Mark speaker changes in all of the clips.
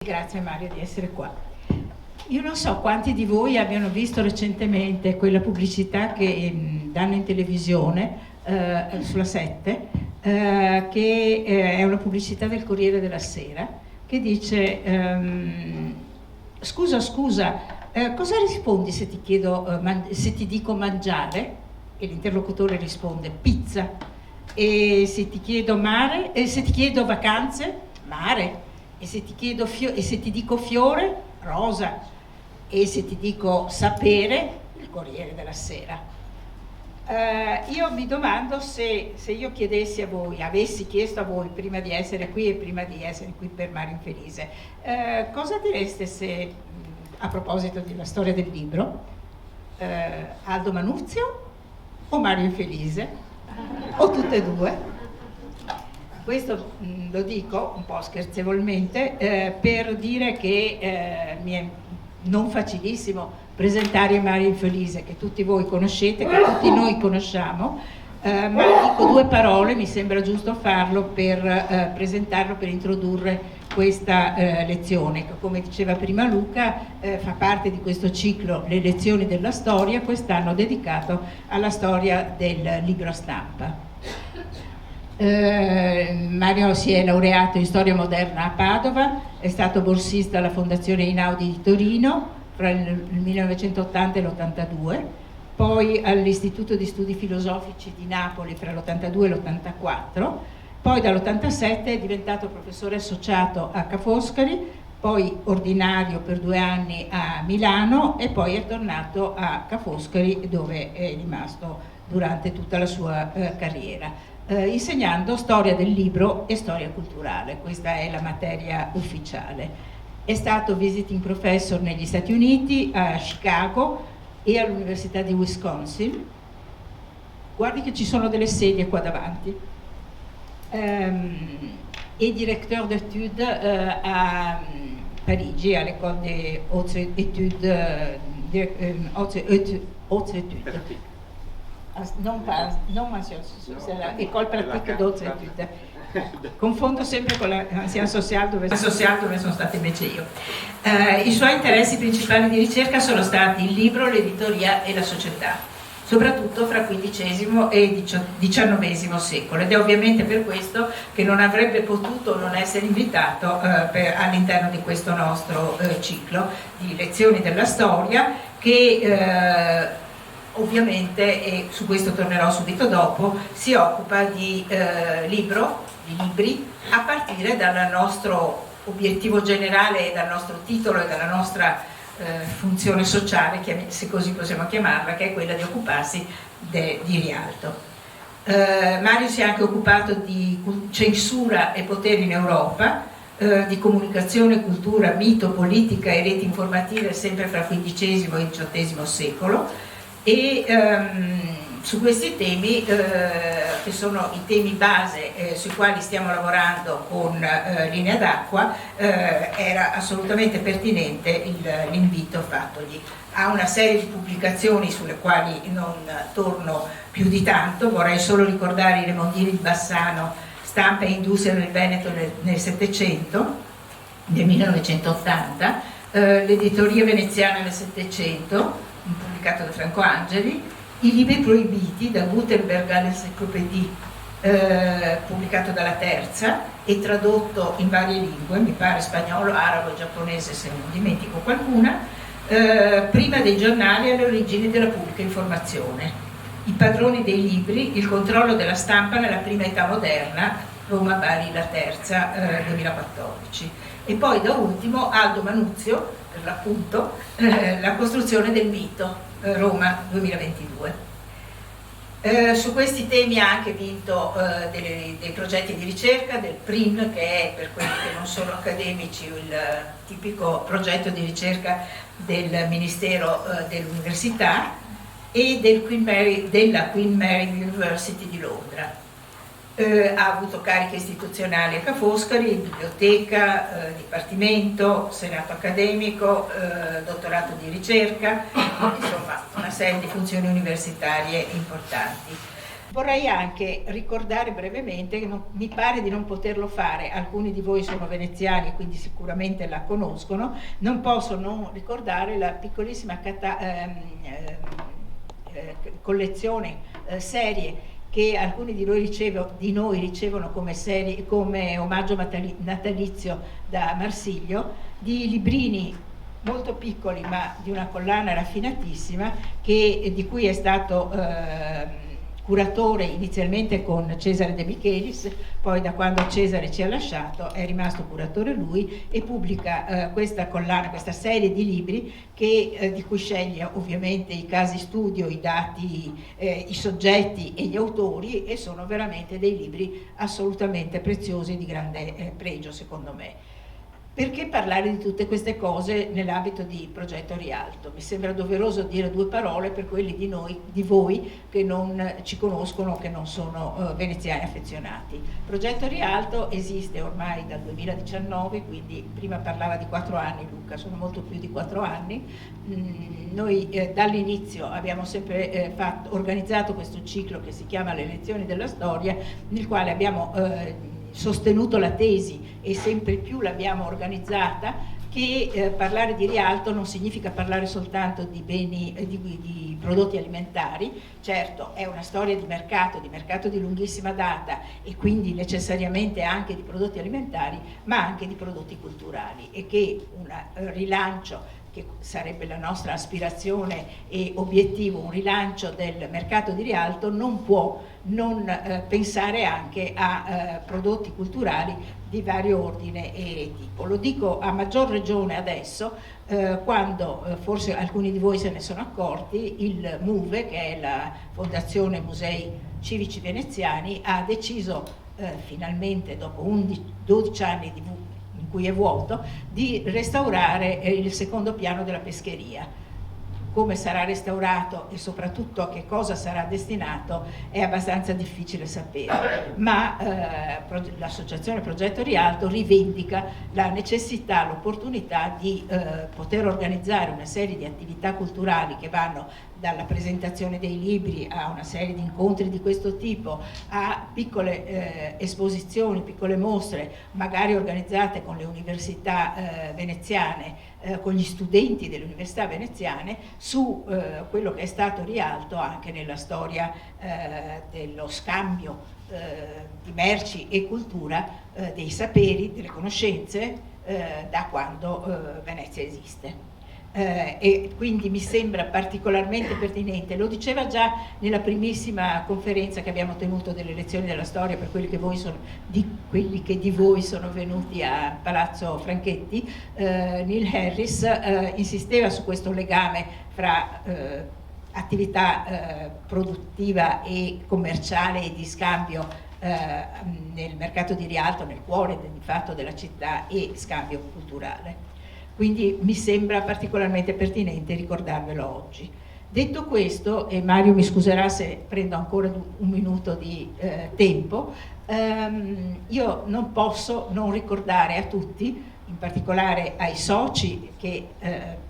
Speaker 1: Grazie Mario di essere qua. Io non so quanti di voi abbiano visto recentemente quella pubblicità che danno in televisione sulla 7, che è una pubblicità del Corriere della Sera, che dice scusa, cosa rispondi se ti chiedo, se ti dico mangiare? E l'interlocutore risponde pizza. E se ti chiedo mare? E se ti chiedo vacanze? Mare. E se ti chiedo e se ti dico fiore? Rosa. E se ti dico sapere? Il Corriere della Sera. Io mi domando se io chiedessi a voi, avessi chiesto a voi prima di essere qui e prima di essere qui per Mario Infelice, cosa direste se, a proposito della storia del libro, Aldo Manuzio o Mario Infelice? O tutte e due? Questo lo dico un po' scherzevolmente per dire che mi è non facilissimo presentare Mario Infelice, che tutti voi conoscete, che tutti noi conosciamo, ma dico due parole, mi sembra giusto farlo per presentarlo, per introdurre questa lezione, che come diceva prima Luca fa parte di questo ciclo Le lezioni della storia, quest'anno dedicato alla storia del libro stampa. Mario si è laureato in storia moderna a Padova, è stato borsista alla Fondazione Einaudi di Torino fra il 1980 e l'82, poi all'Istituto di Studi Filosofici di Napoli fra l'82 e l'84, poi dall'87 è diventato professore associato a Ca' Foscari, poi ordinario per 2 anni a Milano e poi è tornato a Ca' Foscari, dove è rimasto durante tutta la sua carriera. Insegnando storia del libro e storia culturale, questa è la materia ufficiale. È stato visiting professor negli Stati Uniti, a Chicago e all'Università di Wisconsin. Guardi che ci sono delle sedie qua davanti. Et directeur d'études à Parigi, all'École des Hautes Études. Non c'est l'École pratique d'autres études. Confondo sempre con la Sciences Sociales dove sono stata invece io. I suoi interessi principali di ricerca sono stati il libro, l'editoria e la società, soprattutto fra XV e XIX secolo, ed è ovviamente per questo che non avrebbe potuto non essere invitato all'interno di questo nostro ciclo di lezioni della storia che ovviamente, e su questo tornerò subito dopo, si occupa di libri a partire dal nostro obiettivo generale, dal nostro titolo e dalla nostra funzione sociale, se così possiamo chiamarla, che è quella di occuparsi di Rialto. Mario si è anche occupato di censura e potere in Europa, di comunicazione, cultura, mito, politica e reti informative sempre fra XV e XVIII secolo, e su questi temi, che sono i temi base sui quali stiamo lavorando con Linea d'Acqua, era assolutamente pertinente l'invito fattogli. Ha una serie di pubblicazioni sulle quali non torno più di tanto, vorrei solo ricordare i Remondini di Bassano, Stampa e Industria nel Veneto nel Settecento, nel 1980, l'editoria veneziana nel Settecento, pubblicato da Franco Angeli, I libri proibiti da Gutenberg all'Encyclopédie, pubblicato dalla Terza e tradotto in varie lingue, mi pare spagnolo, arabo, giapponese, se non dimentico qualcuna, prima dei giornali alle origini della pubblica informazione, I padroni dei libri, il controllo della stampa nella prima età moderna, Roma, Bari, La Terza, 2014. E poi da ultimo Aldo Manuzio, per l'appunto, la costruzione del mito, Roma 2022. Su questi temi ha anche vinto dei progetti di ricerca del PRIN, che è, per quelli che non sono accademici, il tipico progetto di ricerca del Ministero dell'Università, e della Queen Mary University di Londra. Ha avuto cariche istituzionali a Ca' Foscari, biblioteca, dipartimento, senato accademico, dottorato di ricerca, insomma una serie di funzioni universitarie importanti. Vorrei anche ricordare brevemente, che mi pare di non poterlo fare, alcuni di voi sono veneziani quindi sicuramente la conoscono, non posso non ricordare la piccolissima collezione, serie che alcuni di noi ricevono come omaggio natalizio da Marsilio, di librini molto piccoli ma di una collana raffinatissima di cui è stato curatore inizialmente con Cesare De Michelis, poi da quando Cesare ci ha lasciato è rimasto curatore lui e pubblica questa collana, questa serie di libri di cui sceglie ovviamente i casi studio, i dati, i soggetti e gli autori, e sono veramente dei libri assolutamente preziosi e di grande pregio secondo me. Perché parlare di tutte queste cose nell'ambito di Progetto Rialto? Mi sembra doveroso dire due parole per quelli di voi che non ci conoscono, che non sono veneziani affezionati. Progetto Rialto esiste ormai dal 2019, quindi prima parlava di 4 anni Luca, sono molto più di 4 anni. Noi dall'inizio abbiamo sempre organizzato questo ciclo che si chiama Le lezioni della storia, nel quale abbiamo sostenuto la tesi e sempre più l'abbiamo organizzata, che parlare di Rialto non significa parlare soltanto di beni, di prodotti alimentari. Certo è una storia di mercato di lunghissima data e quindi necessariamente anche di prodotti alimentari, ma anche di prodotti culturali, e che un rilancio, che sarebbe la nostra aspirazione e obiettivo, un rilancio del mercato di Rialto, non può non pensare anche a prodotti culturali di vario ordine e tipo. Lo dico a maggior ragione adesso, quando forse alcuni di voi se ne sono accorti, il MUVE, che è la Fondazione Musei Civici Veneziani, ha deciso finalmente, dopo 12 anni in cui è vuoto, di restaurare il secondo piano della pescheria. Come sarà restaurato e soprattutto a che cosa sarà destinato è abbastanza difficile sapere, ma l'associazione Progetto Rialto rivendica la necessità, l'opportunità di poter organizzare una serie di attività culturali che vanno dalla presentazione dei libri a una serie di incontri di questo tipo, a piccole esposizioni, piccole mostre, magari organizzate con le università veneziane, con gli studenti delle università veneziane, su quello che è stato Rialto anche nella storia dello scambio di merci e cultura, dei saperi, delle conoscenze, da quando Venezia esiste. E quindi mi sembra particolarmente pertinente. Lo diceva già nella primissima conferenza che abbiamo tenuto delle lezioni della storia per quelli che di voi sono venuti a Palazzo Franchetti. Neil Harris insisteva su questo legame fra attività produttiva e commerciale e di scambio nel mercato di Rialto, nel cuore di fatto della città, e scambio culturale. Quindi mi sembra particolarmente pertinente ricordarvelo oggi. Detto questo, e Mario mi scuserà se prendo ancora un minuto di tempo, io non posso non ricordare a tutti, in particolare ai soci, che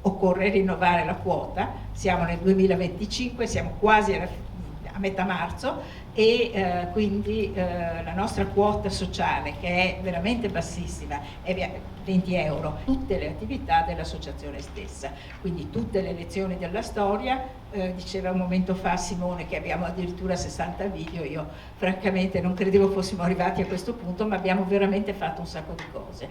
Speaker 1: occorre rinnovare la quota. Siamo nel 2025, siamo quasi a metà marzo, e quindi la nostra quota sociale, che è veramente bassissima, è 20 euro, tutte le attività dell'associazione stessa, quindi tutte le lezioni della storia. Diceva un momento fa Simone che abbiamo addirittura 60 video, io francamente non credevo fossimo arrivati a questo punto, ma abbiamo veramente fatto un sacco di cose.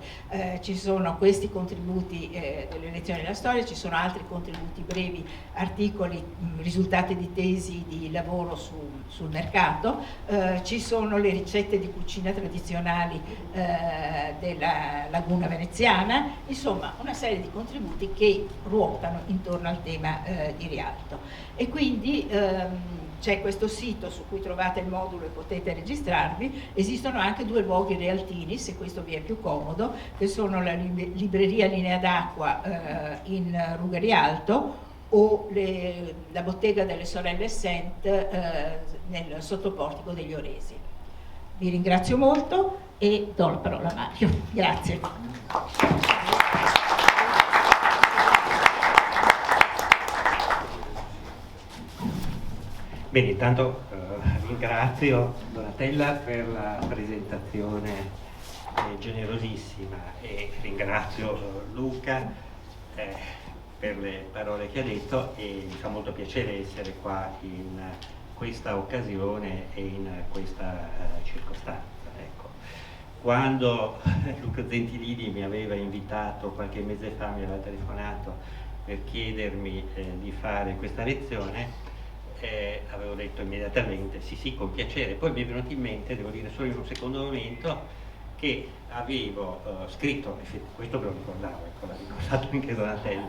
Speaker 1: Ci sono questi contributi delle lezioni della storia, ci sono altri contributi brevi, articoli, risultati di tesi di lavoro sul mercato, ci sono le ricette di cucina tradizionali della laguna veneziana, insomma una serie di contributi che ruotano intorno al tema di Rialto. E quindi c'è questo sito su cui trovate il modulo e potete registrarvi. Esistono anche 2 luoghi rialtini, se questo vi è più comodo, che sono la libreria Linea d'Acqua in Ruga Rialto, o la bottega delle sorelle Sent nel sottoportico degli Oresi. Vi ringrazio molto e do la parola a Mario. Grazie.
Speaker 2: Bene, intanto ringrazio Donatella per la presentazione generosissima e ringrazio Luca per le parole che ha detto, e mi fa molto piacere essere qua in questa occasione e in questa circostanza. Ecco. Quando Luca Gentilini mi aveva invitato qualche mese fa, mi aveva telefonato per chiedermi di fare questa lezione, avevo detto immediatamente sì, con piacere. Poi mi è venuto in mente, devo dire solo in un secondo momento, che avevo scritto, questo me lo ricordavo, ecco, l'ha ricordato anche Donatello,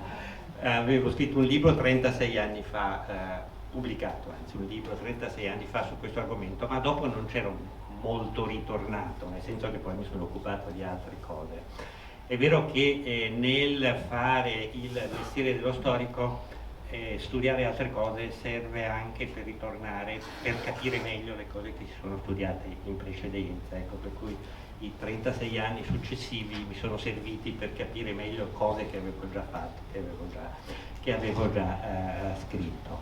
Speaker 2: avevo scritto un libro 36 anni fa, pubblicato anzi un libro 36 anni fa su questo argomento, ma dopo non c'ero molto ritornato, nel senso che poi mi sono occupato di altre cose. È vero che nel fare il mestiere dello storico studiare altre cose serve anche per ritornare, per capire meglio le cose che si sono studiate in precedenza, ecco, per cui i 36 anni successivi mi sono serviti per capire meglio cose che avevo già fatto, che avevo già scritto.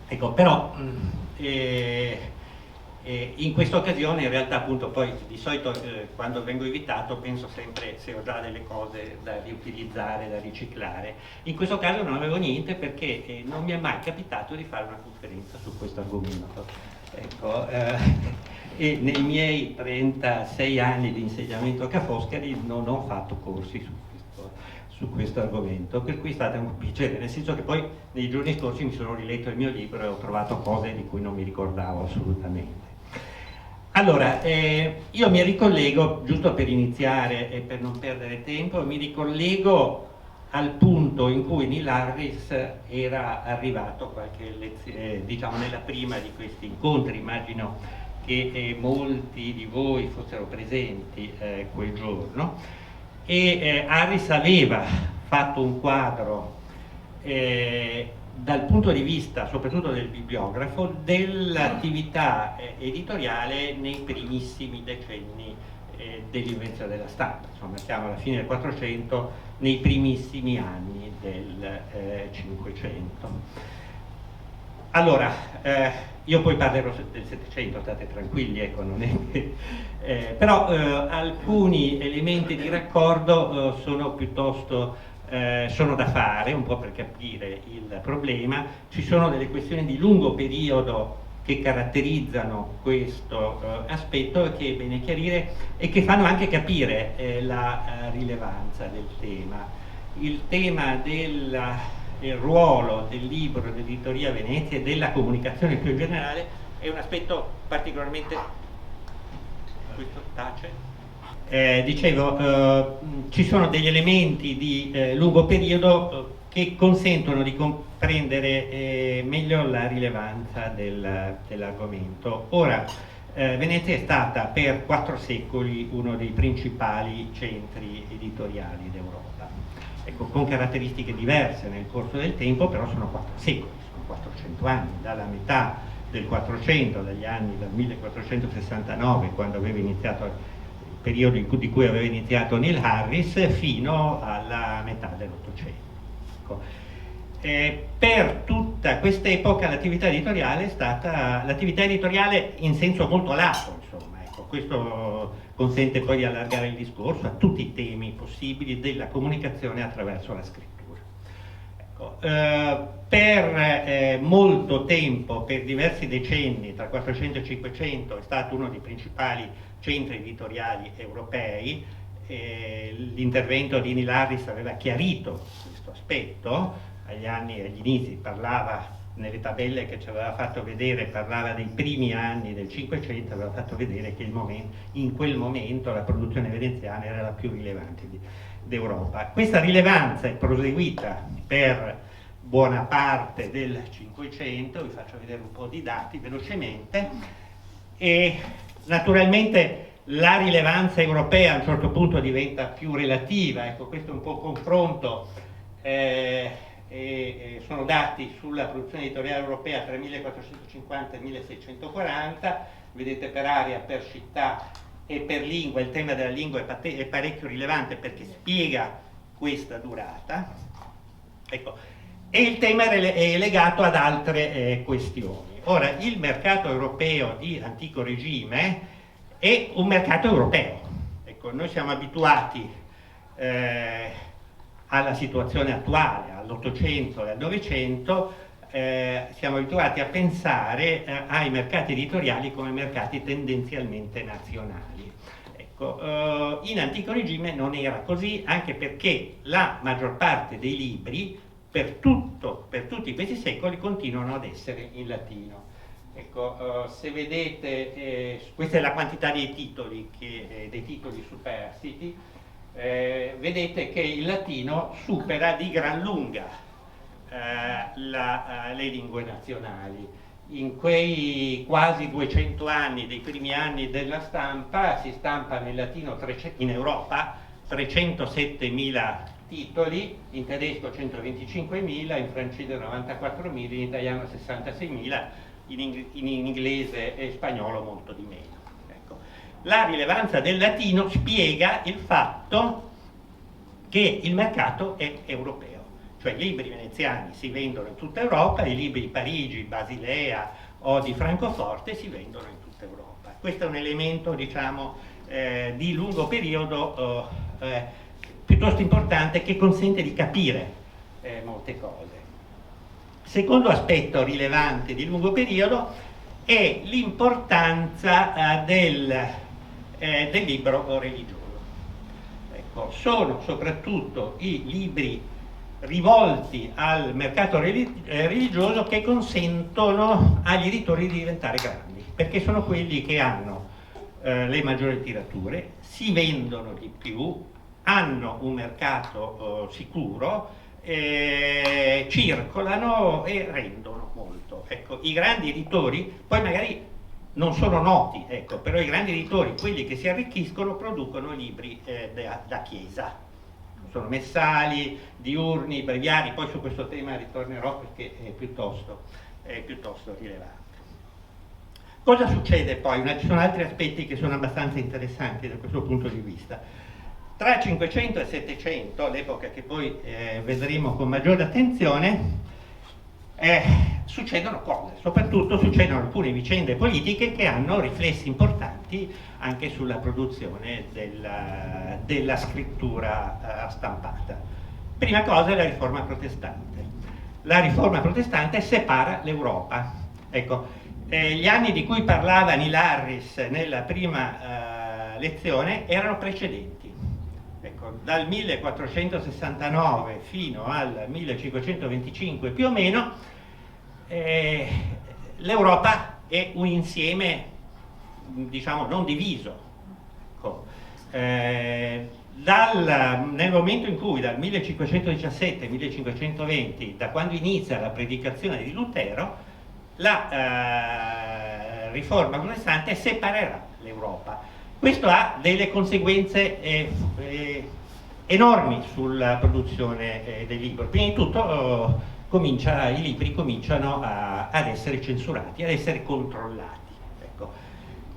Speaker 2: Ecco, però in questa occasione in realtà appunto poi di solito quando vengo invitato penso sempre se ho già delle cose da riutilizzare, da riciclare. In questo caso non avevo niente perché non mi è mai capitato di fare una conferenza su questo argomento. Ecco, e nei miei 36 anni di insegnamento a Ca' Foscari non ho fatto corsi su questo argomento, per cui è stato un piacere, nel senso che poi nei giorni scorsi mi sono riletto il mio libro e ho trovato cose di cui non mi ricordavo assolutamente. Allora, io mi ricollego, giusto per iniziare e per non perdere tempo, mi ricollego al punto in cui Neil Harris era arrivato diciamo nella prima di questi incontri. Immagino che molti di voi fossero presenti quel giorno, e Harris aveva fatto un quadro dal punto di vista soprattutto del bibliografo dell'attività editoriale nei primissimi decenni dell'invenzione della stampa, insomma siamo alla fine del 400, nei primissimi anni del 500. Allora, io poi parlerò del 700, state tranquilli, ecco, non è che, però alcuni elementi di raccordo sono piuttosto sono da fare, un po' per capire il problema. Ci sono delle questioni di lungo periodo che caratterizzano questo aspetto e che è bene chiarire e che fanno anche capire la rilevanza del tema. Il tema del ruolo del libro, dell'editoria Venezia e della comunicazione più in generale è un aspetto particolarmente... questo tace? Dicevo, ci sono degli elementi di lungo periodo che consentono di comprendere meglio la rilevanza dell'argomento. Ora, Venezia è stata per 4 secoli uno dei principali centri editoriali d'Europa, ecco, con caratteristiche diverse nel corso del tempo, però sono 4 secoli, sono 400 anni, dalla metà del 400, dal 1469, quando aveva iniziato periodo di cui aveva iniziato Neil Harris, fino alla metà dell'Ottocento. Ecco. Per tutta quest'epoca l'attività editoriale è stata l'attività editoriale in senso molto lato, insomma, ecco. Questo consente poi di allargare il discorso a tutti i temi possibili della comunicazione attraverso la scrittura. Ecco, per molto tempo, per diversi decenni, tra 400 e 500, è stato uno dei principali centri editoriali europei. L'intervento di Neil Harris aveva chiarito questo aspetto. Agli inizi parlava, nelle tabelle che ci aveva fatto vedere, parlava dei primi anni del 500, aveva fatto vedere che in quel momento la produzione veneziana era la più rilevante d'Europa. Questa rilevanza è proseguita per buona parte del 500, vi faccio vedere un po' di dati velocemente, e naturalmente la rilevanza europea a un certo punto diventa più relativa. Ecco, questo è un po' confronto, sono dati sulla produzione editoriale europea tra 1450 e 1640, vedete per area, per città e per lingua. Il tema della lingua è parecchio rilevante perché spiega questa durata, ecco. E il tema è legato ad altre questioni. Ora, il mercato europeo di antico regime è un mercato europeo. Ecco, noi siamo abituati alla situazione attuale, all'Ottocento e al Novecento, siamo abituati a pensare ai mercati editoriali come mercati tendenzialmente nazionali. Ecco, in antico regime non era così, anche perché la maggior parte dei libri per tutti questi secoli continuano ad essere in latino. Ecco, se vedete, questa è la quantità dei titoli superstiti, vedete che il latino supera di gran lunga le lingue nazionali. In quei quasi 200 anni, dei primi anni della stampa, si stampa nel latino in Europa 307.000 titoli, in tedesco 125.000, in francese 94.000, in italiano 66.000, in inglese e spagnolo molto di meno. Ecco. La rilevanza del latino spiega il fatto che il mercato è europeo, cioè i libri veneziani si vendono in tutta Europa, i libri di Parigi, Basilea o di Francoforte si vendono in tutta Europa. Questo è un elemento, diciamo, di lungo periodo piuttosto importante, che consente di capire molte cose. Secondo aspetto rilevante di lungo periodo è l'importanza del libro religioso. Ecco, sono soprattutto i libri rivolti al mercato religioso che consentono agli editori di diventare grandi, perché sono quelli che hanno le maggiori tirature, si vendono di più, hanno un mercato sicuro, circolano e rendono molto. Ecco, i grandi editori poi magari non sono noti, ecco, però i grandi editori, quelli che si arricchiscono, producono libri da chiesa. Sono messali, diurni, breviari, poi su questo tema ritornerò perché è piuttosto rilevante. Cosa succede poi? Ci sono altri aspetti che sono abbastanza interessanti da questo punto di vista. Tra 500 e 700, l'epoca che poi vedremo con maggiore attenzione, succedono cose, soprattutto succedono alcune vicende politiche che hanno riflessi importanti anche sulla produzione della scrittura stampata. Prima cosa è la riforma protestante. La riforma protestante separa l'Europa. Ecco, gli anni di cui parlava Neil Harris nella prima lezione erano precedenti. Ecco, dal 1469 fino al 1525 più o meno, l'Europa è un insieme, diciamo, non diviso. Ecco, nel momento in cui dal 1517-1520, da quando inizia la predicazione di Lutero, la riforma protestante separerà l'Europa. Questo ha delle conseguenze enormi sulla produzione dei libri. Prima di tutto i libri cominciano ad essere censurati, ad essere controllati. Ecco.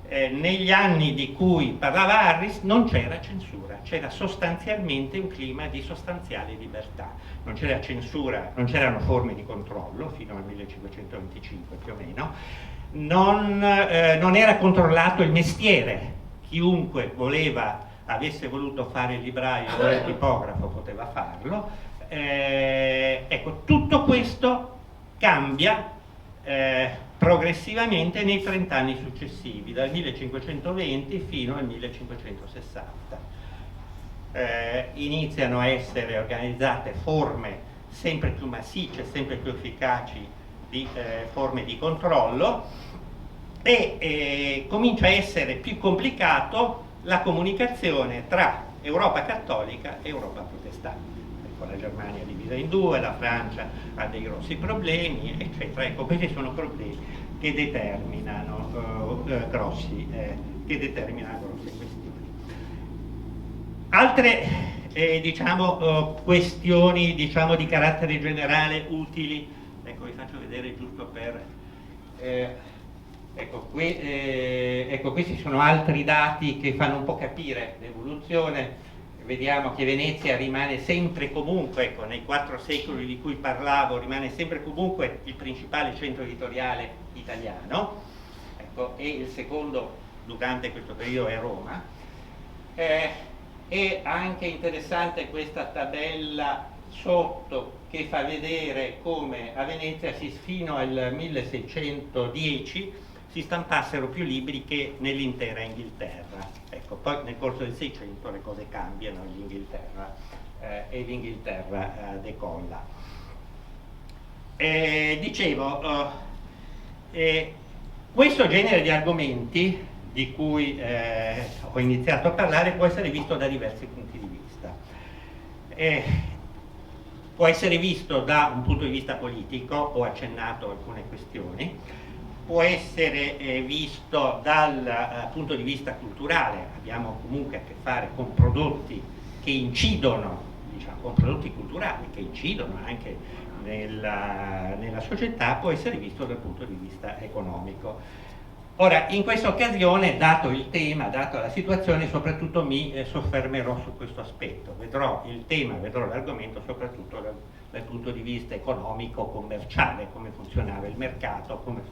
Speaker 2: Negli anni di cui parlava Harris non c'era censura, c'era sostanzialmente un clima di sostanziale libertà. Non c'era censura, non c'erano forme di controllo fino al 1525 più o meno, non era controllato il mestiere. Chiunque avesse voluto fare il libraio o il tipografo poteva farlo. Ecco, tutto questo cambia progressivamente nei 30 anni successivi, dal 1520 fino al 1560. Iniziano a essere organizzate forme sempre più massicce, sempre più efficaci di forme di controllo, e comincia a essere più complicato la comunicazione tra Europa cattolica e Europa protestante. Ecco, la Germania è divisa in due, la Francia ha dei grossi problemi, eccetera. Ecco, questi sono problemi che determinano grossi questioni. Altre questioni di carattere generale utili, ecco, vi faccio vedere giusto per questi sono altri dati che fanno un po' capire l'evoluzione. vediamo che Venezia rimane sempre comunque, ecco, nei 4 secoli di cui parlavo, rimane sempre comunque il principale centro editoriale italiano, ecco, e il secondo durante questo periodo è Roma. È anche interessante questa tabella sotto che fa vedere come a Venezia fino al 1610 si stampassero più libri che nell'intera Inghilterra. Ecco, poi nel corso del Seicento le cose cambiano e l'Inghilterra decolla. Dicevo, questo genere di argomenti di cui ho iniziato a parlare può essere visto da diversi punti di vista. Può essere visto da un punto di vista politico, ho accennato alcune questioni, può essere visto dal punto di vista culturale, abbiamo comunque a che fare con prodotti che incidono, diciamo, con prodotti culturali che incidono anche nella società, può essere visto dal punto di vista economico. Ora, in questa occasione, dato il tema, data la situazione, soprattutto mi soffermerò su questo aspetto, vedrò l'argomento soprattutto dal punto di vista economico, commerciale, come funzionava il mercato, come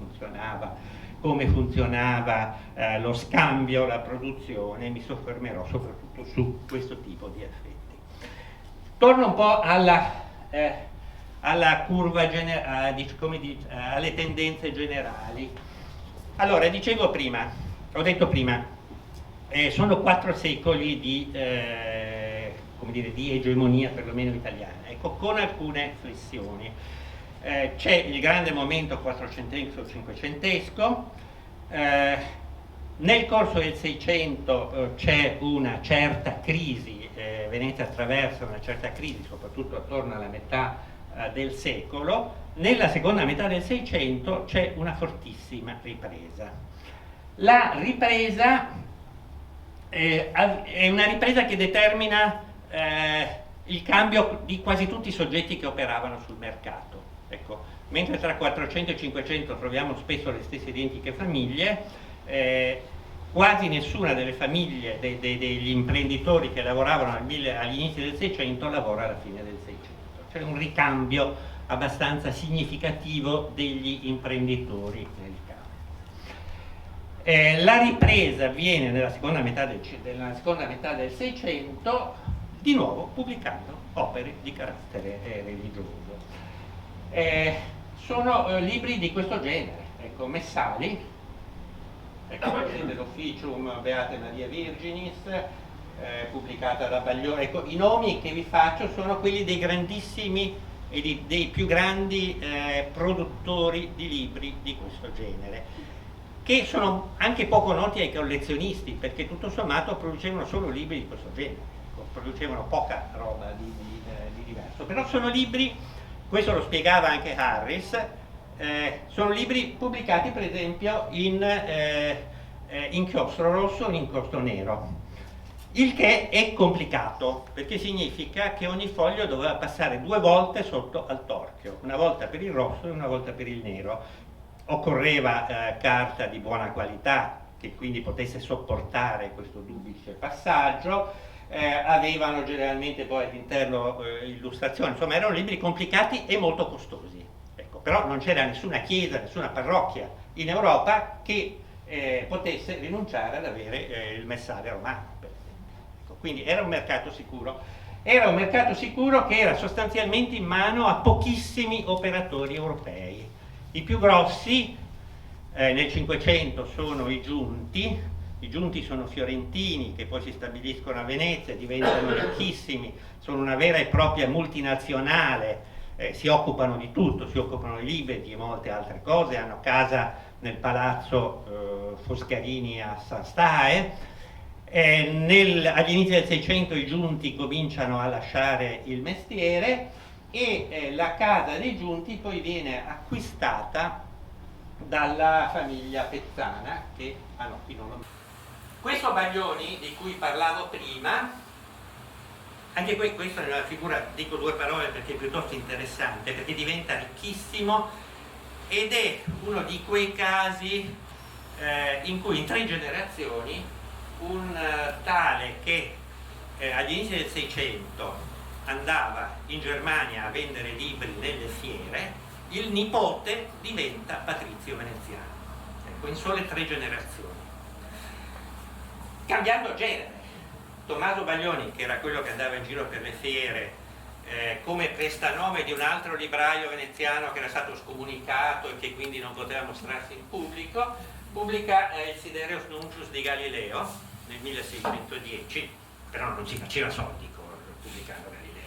Speaker 2: funzionava lo scambio, la produzione, mi soffermerò soprattutto su questo tipo di effetti. Torno un po' alla curva alle tendenze generali. Allora, ho detto prima, sono 4 secoli di egemonia perlomeno italiana, ecco, con alcune flessioni. C'è il grande momento quattrocentesco-cinquecentesco, nel corso del Seicento c'è una certa crisi, Venezia attraversa una certa crisi, soprattutto attorno alla metà del secolo. Nella seconda metà del Seicento c'è una fortissima ripresa. La ripresa è una ripresa che determina il cambio di quasi tutti i soggetti che operavano sul mercato. Ecco, mentre tra 400 e 500 troviamo spesso le stesse identiche famiglie, quasi nessuna delle famiglie degli imprenditori che lavoravano agli inizi del Seicento lavora alla fine del Seicento. C'è un ricambio abbastanza significativo degli imprenditori nel campo. La ripresa avviene nella seconda metà del Seicento, di nuovo pubblicando opere di carattere religioso. Sono libri di questo genere, ecco, Messali, ecco, l'Officium Beate Maria Virginis, pubblicata da Baglioni. Ecco, i nomi che vi faccio sono quelli dei grandissimi e dei più grandi produttori di libri di questo genere, che sono anche poco noti ai collezionisti, perché tutto sommato producevano solo libri di questo genere, ecco, producevano poca roba di diverso, però sono libri, questo lo spiegava anche Harris, sono libri pubblicati per esempio in inchiostro rosso o in inchiostro nero. Il che è complicato, perché significa che ogni foglio doveva passare 2 volte sotto al torchio, una volta per il rosso e una volta per il nero. Occorreva carta di buona qualità, che quindi potesse sopportare questo duplice passaggio, avevano generalmente poi all'interno illustrazioni, insomma erano libri complicati e molto costosi. Ecco, però non c'era nessuna chiesa, nessuna parrocchia in Europa che potesse rinunciare ad avere il Messale romano. Quindi era un mercato sicuro che era sostanzialmente in mano a pochissimi operatori europei. I più grossi nel Cinquecento sono i giunti sono fiorentini che poi si stabiliscono a Venezia, diventano ricchissimi, sono una vera e propria multinazionale, si occupano di tutto, si occupano di libri e di molte altre cose, hanno casa nel palazzo Foscarini a San Stae. Agli inizi del Seicento i giunti cominciano a lasciare il mestiere e la casa dei giunti poi viene acquistata dalla famiglia Pezzana, che qui non lo... Questo Baglioni di cui parlavo prima, anche questa è una figura, dico 2 parole perché è piuttosto interessante, perché diventa ricchissimo ed è uno di quei casi in cui in 3 generazioni un tale che
Speaker 3: agli inizi del Seicento andava in Germania a vendere libri nelle fiere, il nipote diventa patrizio veneziano, ecco, in sole 3 generazioni, cambiando genere. Tommaso Baglioni, che era quello che andava in giro per le fiere come prestanome di un altro libraio veneziano che era stato scomunicato e che quindi non poteva mostrarsi in pubblico, pubblica il Sidereus Nuncius di Galileo nel 1610, però non si faceva soldi pubblicando Galileo,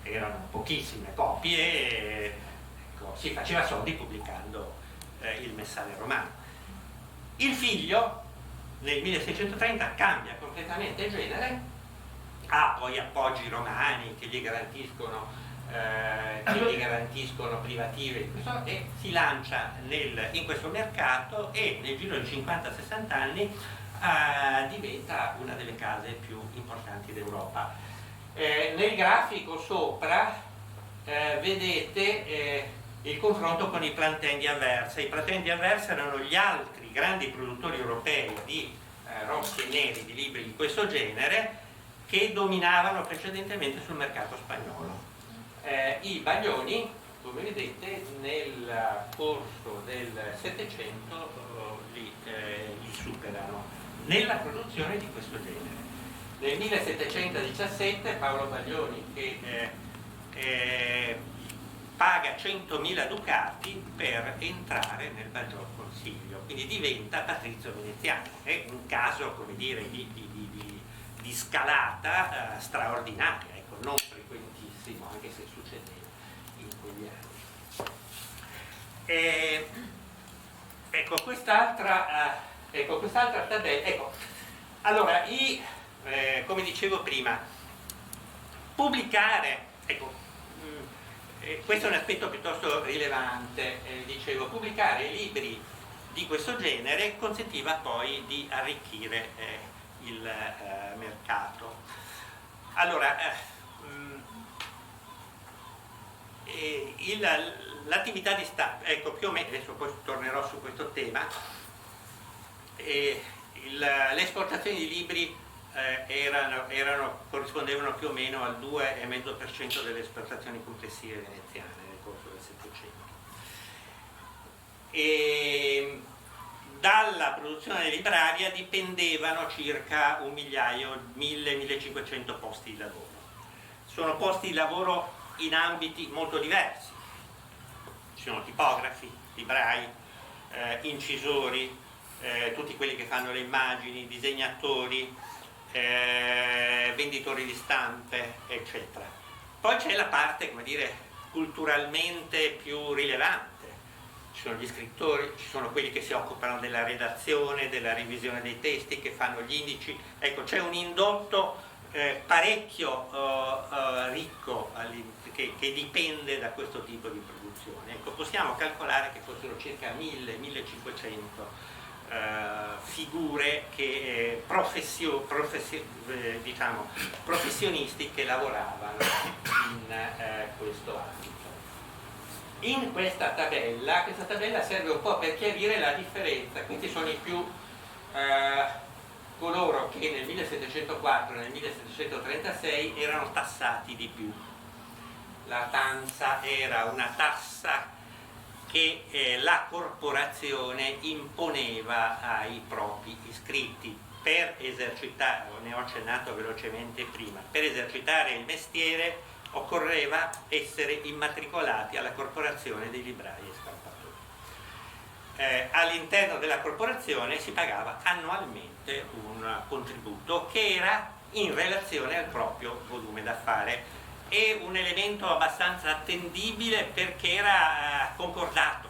Speaker 3: erano pochissime copie, si faceva soldi pubblicando il Messale romano. Il figlio nel 1630 cambia completamente genere, ha poi appoggi romani che gli garantiscono privative e si lancia in questo mercato e nel giro di 50-60 anni diventa una delle case più importanti d'Europa. Nel grafico sopra vedete il confronto con i Plantin di Anversa. I Plantin di Anversa erano gli altri grandi produttori europei di rossi e neri, di libri di questo genere, che dominavano precedentemente sul mercato spagnolo. I Baglioni, come vedete, nel corso del Settecento li superano nella produzione di questo genere. Nel 1717 Paolo Baglioni che paga 100.000 ducati per entrare nel Maggior Consiglio, quindi diventa patrizio veneziano. È un caso, come dire, di scalata straordinaria, ecco, non frequentissimo, anche se succedeva in quegli anni. Ecco quest'altra tabella. Ecco, allora, come dicevo prima, pubblicare, ecco, questo è un aspetto piuttosto rilevante, dicevo, pubblicare libri di questo genere consentiva poi di arricchire il mercato. Allora, l'attività di stampa, ecco, più o meno, adesso poi tornerò su questo tema, le esportazioni di libri corrispondevano più o meno al 2,5% delle esportazioni complessive veneziane nel corso del Settecento. E dalla produzione libraria dipendevano circa 1.000-1.500 posti di lavoro. Sono posti di lavoro in ambiti molto diversi. Ci sono tipografi, librai, incisori, tutti quelli che fanno le immagini, disegnatori, venditori di stampe, eccetera. Poi c'è la parte, come dire, culturalmente più rilevante. Ci sono gli scrittori, ci sono quelli che si occupano della redazione, della revisione dei testi, che fanno gli indici. Ecco, c'è un indotto parecchio ricco che dipende da questo tipo di produzione. Ecco, possiamo calcolare che fossero circa 1.000-1.500 figure che professionisti che lavoravano in questo ambito. In questa tabella serve un po' per chiarire la differenza. Questi sono i più coloro che nel 1704 e nel 1736 erano tassati di più. La tanza era una tassa che la corporazione imponeva ai propri iscritti per esercitare, ne ho accennato velocemente prima, per esercitare il mestiere occorreva essere immatricolati alla corporazione dei librai e stampatori. All'interno della corporazione si pagava annualmente un contributo che era in relazione al proprio volume d'affare. È un elemento abbastanza attendibile perché era concordato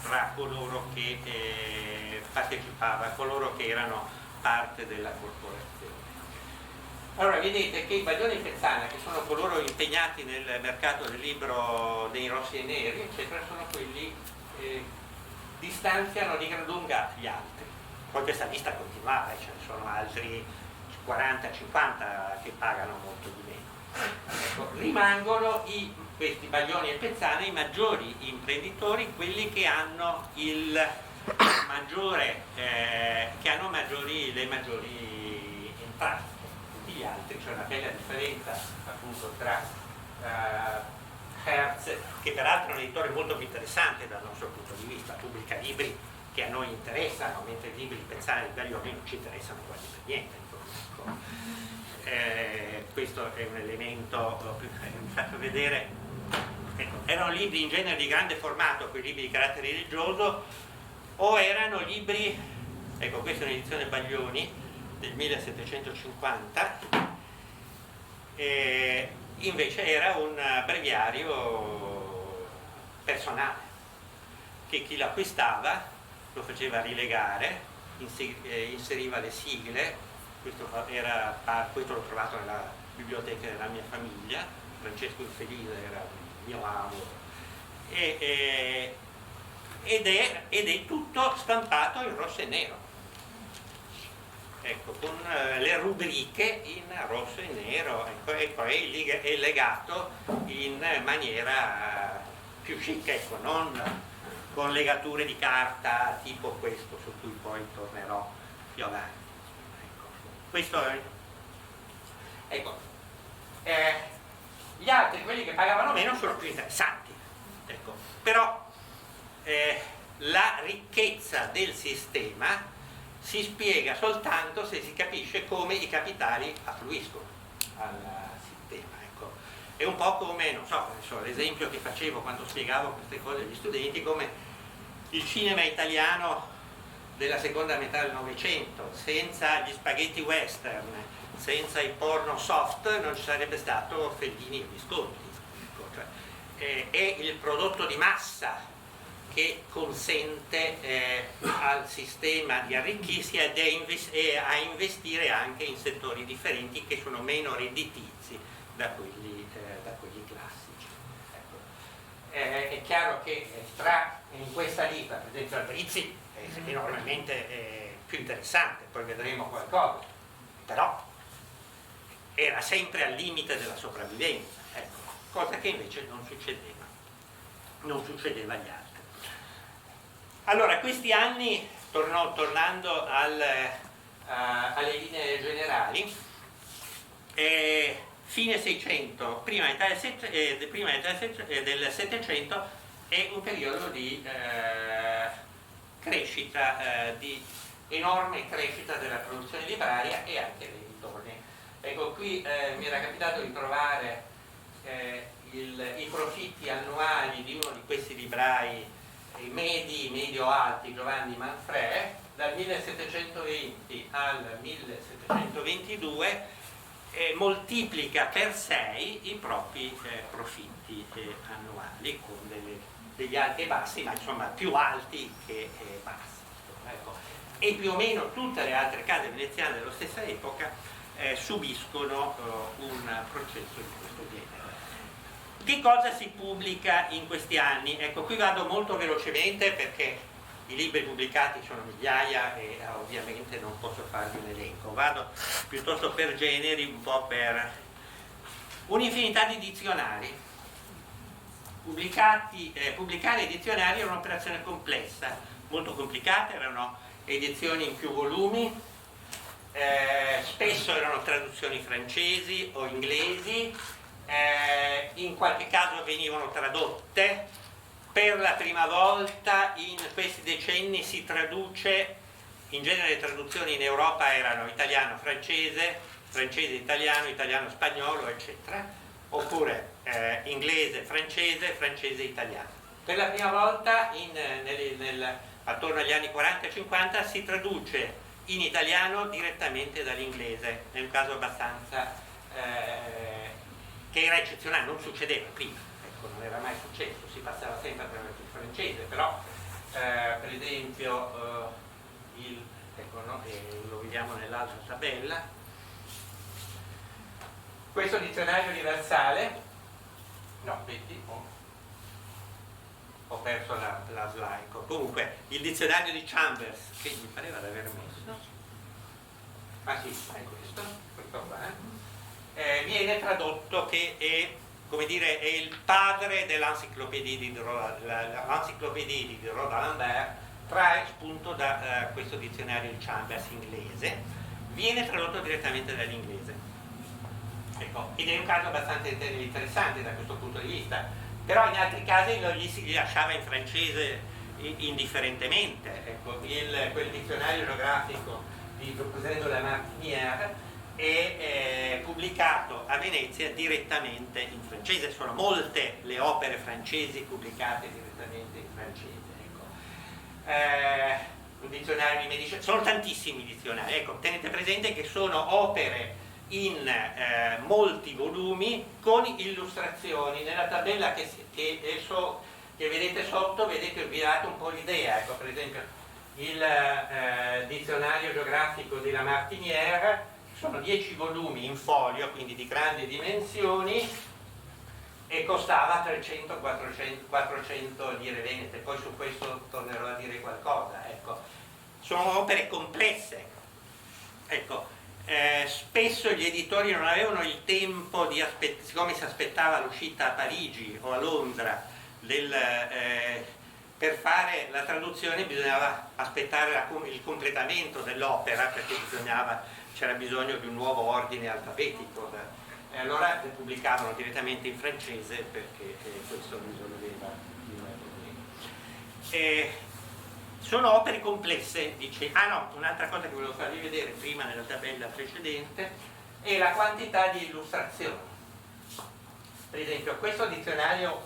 Speaker 3: tra coloro che partecipavano, coloro che erano parte della corporazione. Allora vedete che i Baglioni e Pezzana, che sono coloro impegnati nel mercato del libro dei rossi e neri, eccetera, sono quelli che distanziano di gran lunga gli altri. Poi questa lista continuava, ce ne sono altri 40-50 che pagano molto di meno. Ecco, rimangono questi Baglioni e Pezzana i maggiori imprenditori, quelli che hanno le maggiori entrate. gli altri. C'è una bella differenza appunto tra Hertz, che peraltro è un editore molto più interessante dal nostro punto di vista, pubblica libri che a noi interessano, mentre i libri di Pezzana e di Baglioni non ci interessano quasi per niente. Questo è un elemento, vi faccio vedere, ecco, erano libri in genere di grande formato, quei libri di carattere religioso, o erano libri, ecco, questa è un'edizione Baglioni del 1750, invece era un breviario personale, che chi l'acquistava lo faceva rilegare, inseriva le sigle. Questo l'ho trovato nella biblioteca della mia famiglia. Francesco Infelice era un mio amo, ed è tutto stampato in rosso e nero, ecco, con le rubriche in rosso e nero, ecco, e poi è legato in maniera più chic, ecco, non con legature di carta tipo questo, su cui poi tornerò più avanti. Ecco, questo è, ecco, gli altri, quelli che pagavano meno, sono più interessanti, ecco. Però la ricchezza del sistema si spiega soltanto se si capisce come i capitali affluiscono al sistema, ecco. È un po' come, non so, l'esempio che facevo quando spiegavo queste cose agli studenti, come il cinema italiano della seconda metà del Novecento, senza gli spaghetti western, senza i porno soft, non ci sarebbe stato Fellini e Visconti, ecco, cioè, è il prodotto di massa che consente al sistema di arricchirsi e a investire anche in settori differenti che sono meno redditizi da quelli classici. Ecco. È chiaro che in questa lista, per esempio, Albrizzi è enormemente più interessante, poi vedremo qualcosa, però era sempre al limite della sopravvivenza, ecco, cosa che invece non succedeva agli altri. Allora, questi anni, tornando alle linee generali, fine 600, prima metà del 700 è un periodo di crescita, di enorme crescita della produzione libraria e anche dei ritorni. Ecco, qui mi era capitato di trovare i profitti annuali di uno di questi librai medio-alti, Giovanni Manfrè, dal 1720 al 1722 moltiplica per 6 i propri profitti annuali, con degli alti e bassi, ma insomma più alti che bassi. Ecco. E più o meno tutte le altre case veneziane della stessa epoca subiscono un processo di questo genere. Che cosa si pubblica in questi anni? Ecco, qui vado molto velocemente perché i libri pubblicati sono migliaia e ovviamente non posso farvi un elenco. Vado piuttosto per generi, un po' per un'infinità di dizionari. Pubblicare i dizionari era un'operazione complessa, molto complicata, erano edizioni in più volumi, spesso erano traduzioni francesi o inglesi, in qualche caso venivano tradotte. Per la prima volta in questi decenni si traduce, in genere le traduzioni in Europa erano italiano-francese, francese-italiano, italiano-spagnolo, eccetera, oppure inglese-francese, francese-italiano. Per la prima volta attorno agli anni 40-50 si traduce in italiano direttamente dall'inglese, nel caso abbastanza che era eccezionale, non succedeva prima, ecco, non era mai successo, si passava sempre attraverso il francese, però per esempio ecco, no, lo vediamo nell'altra tabella, questo dizionario universale, no, vedi, ho perso la slide, comunque il dizionario di Chambers, che mi pareva di aver messo, ah sì, è questo qua, viene tradotto, che è, come dire, è il padre dell'Encyclopédie di Roda Lambert, trae spunto da questo dizionario di Chambers inglese, viene tradotto direttamente dall'inglese. ecco, ed è un caso abbastanza interessante da questo punto di vista, però in altri casi gli si lasciava in francese indifferentemente. Ecco, quel dizionario geografico di Dupuisé de la Martinière è pubblicato a Venezia direttamente in francese, sono molte le opere francesi pubblicate direttamente in francese. Ecco. Un dizionario di medicina, sono tantissimi dizionari, ecco, tenete presente che sono opere in molti volumi con illustrazioni. Nella tabella che vedete sotto, vedete, vi date un po' l'idea, ecco, per esempio il dizionario geografico della Martinière, sono 10 volumi in folio, quindi di grandi dimensioni, e costava 300-400 lire venete, poi su questo tornerò a dire qualcosa. Ecco. Sono opere complesse, ecco. Spesso gli editori non avevano il tempo di siccome si aspettava l'uscita a Parigi o a Londra per fare la traduzione bisognava aspettare il completamento dell'opera, perché c'era bisogno di un nuovo ordine alfabetico, e allora le pubblicavano direttamente in francese perché questo risolveva il problema. Sono opere complesse, dice. Un'altra cosa che volevo farvi vedere prima nella tabella precedente è la quantità di illustrazioni. Per esempio, questo dizionario,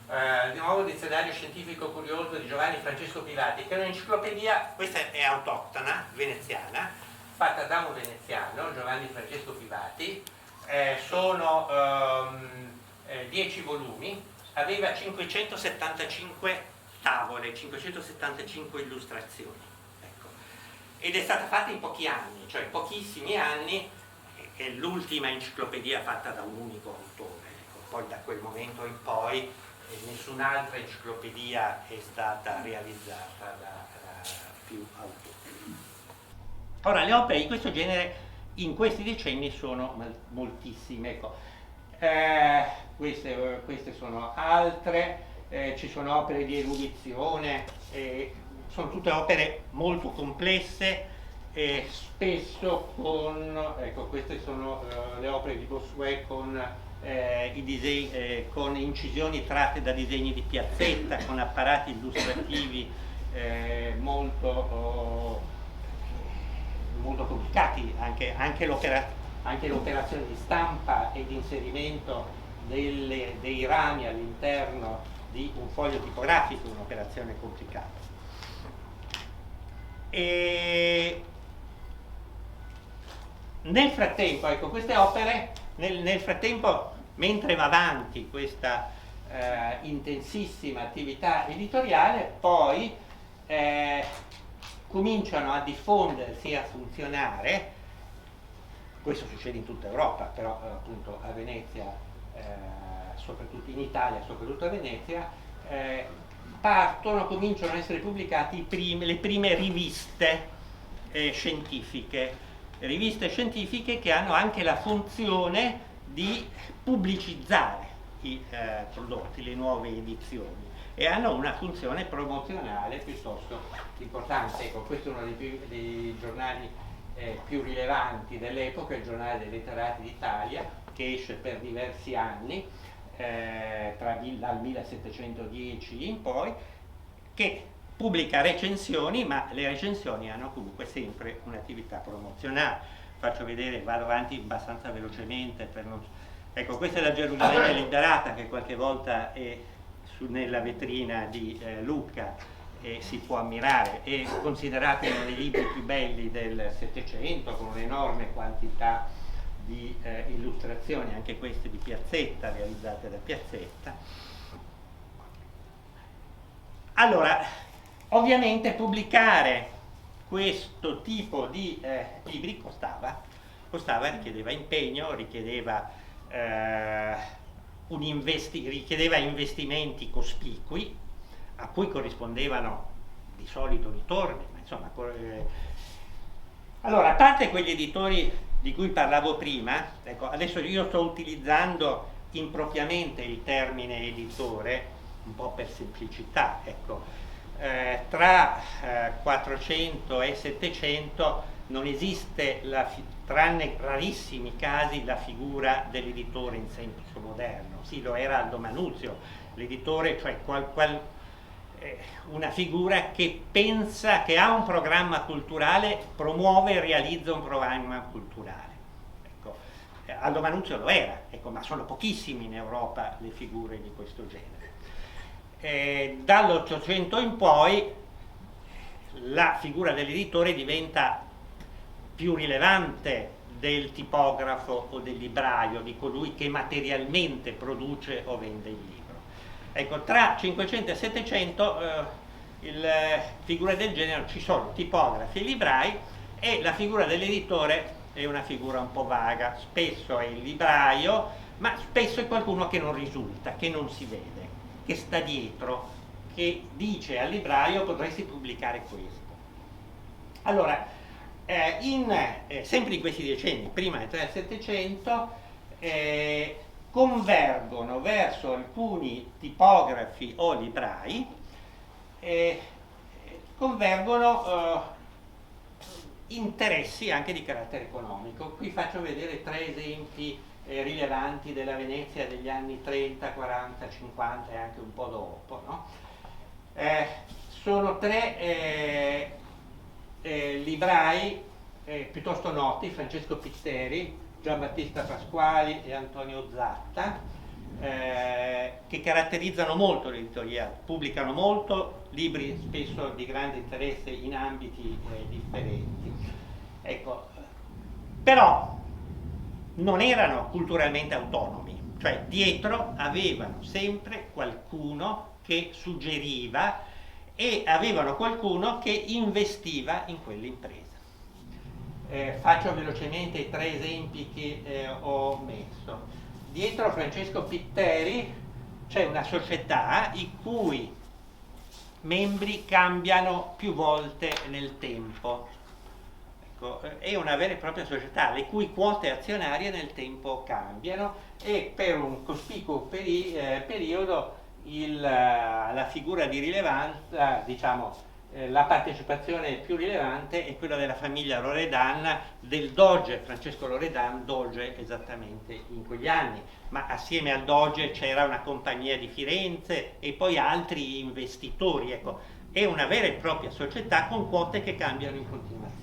Speaker 3: il nuovo dizionario scientifico curioso di Giovanni Francesco Pivati, che è un'enciclopedia, questa è autoctona, veneziana, fatta da un veneziano, Giovanni Francesco Pivati, sono 10 volumi, aveva 575 tavole, 575 illustrazioni, ecco. Ed è stata fatta in pochi anni, cioè in pochissimi anni, è l'ultima enciclopedia fatta da un unico autore, ecco. Poi da quel momento in poi nessun'altra enciclopedia è stata realizzata da più autori. Ora, le opere di questo genere in questi decenni sono moltissime, ecco. Queste sono altre. Ci sono opere di erudizione, sono tutte opere molto complesse, spesso ecco, queste sono le opere di Bossuet con incisioni tratte da disegni di piazzetta, con apparati illustrativi molto complicati, anche l'operazione di stampa e di inserimento dei rami all'interno di un foglio tipografico, un'operazione complicata. E nel frattempo, ecco, queste opere, nel frattempo, mentre va avanti questa intensissima attività editoriale, poi cominciano a diffondersi e a funzionare, questo succede in tutta Europa, però appunto a Venezia, soprattutto in Italia, soprattutto a Venezia, cominciano a essere pubblicate le prime riviste scientifiche che hanno anche la funzione di pubblicizzare i prodotti, le nuove edizioni, e hanno una funzione promozionale piuttosto importante. Ecco, questo è uno dei giornali più rilevanti dell'epoca, il Giornale dei Letterati d'Italia, che esce per diversi anni, dal 1710 in poi, che pubblica recensioni, ma le recensioni hanno comunque sempre un'attività promozionale. Faccio vedere, vado avanti abbastanza velocemente per non... Ecco, questa è la Gerusalemme Liberata, che qualche volta è nella vetrina di Lucca e si può ammirare, è considerato uno dei libri più belli del Settecento, con un'enorme quantità di illustrazioni, anche queste di Piazzetta, realizzate da Piazzetta. Allora, ovviamente pubblicare questo tipo di libri costava, richiedeva impegno, richiedeva investimenti cospicui, a cui corrispondevano di solito ritorni, ma insomma... Allora, a parte quegli editori di cui parlavo prima, ecco, adesso io sto utilizzando impropriamente il termine editore, un po' per semplicità, ecco. Tra 400 e 700 non esiste, tranne rarissimi casi, la figura dell'editore in senso moderno. Sì, lo era Aldo Manuzio, l'editore, cioè una figura che pensa, che ha un programma culturale, promuove e realizza un programma culturale. Ecco, Aldo Manuzio lo era, ecco, ma sono pochissimi in Europa le figure di questo genere. Dall'Ottocento in poi la figura dell'editore diventa più rilevante del tipografo o del libraio, di colui che materialmente produce o vende il libro. Ecco, tra 500 e 700 figure del genere ci sono tipografi e librai, e la figura dell'editore è una figura un po' vaga, spesso è il libraio, ma spesso è qualcuno che non risulta, che non si vede, che sta dietro, che dice al libraio potresti pubblicare questo. Allora, sempre in questi decenni, prima del 700, convergono verso alcuni tipografi o librai, convergono interessi anche di carattere economico. Qui faccio vedere 3 esempi rilevanti della Venezia degli anni 30, 40, 50 e anche un po' dopo, no? Sono 3 librai piuttosto noti, Francesco Pitteri, Giambattista Pasquali e Antonio Zatta, che caratterizzano molto l'editoria, pubblicano molto, libri spesso di grande interesse in ambiti differenti. Ecco, però non erano culturalmente autonomi, cioè dietro avevano sempre qualcuno che suggeriva e avevano qualcuno che investiva in quell'impresa. Faccio velocemente i 3 esempi che ho messo. Dietro Francesco Pitteri c'è una società i cui membri cambiano più volte nel tempo. Ecco, è una vera e propria società le cui quote azionarie nel tempo cambiano, e per un cospicuo periodo la figura di rilevanza, diciamo, la partecipazione più rilevante è quella della famiglia Loredan, del Doge Francesco Loredan, Doge esattamente in quegli anni, ma assieme al Doge c'era una compagnia di Firenze e poi altri investitori. Ecco, è una vera e propria società con quote che cambiano in continuazione.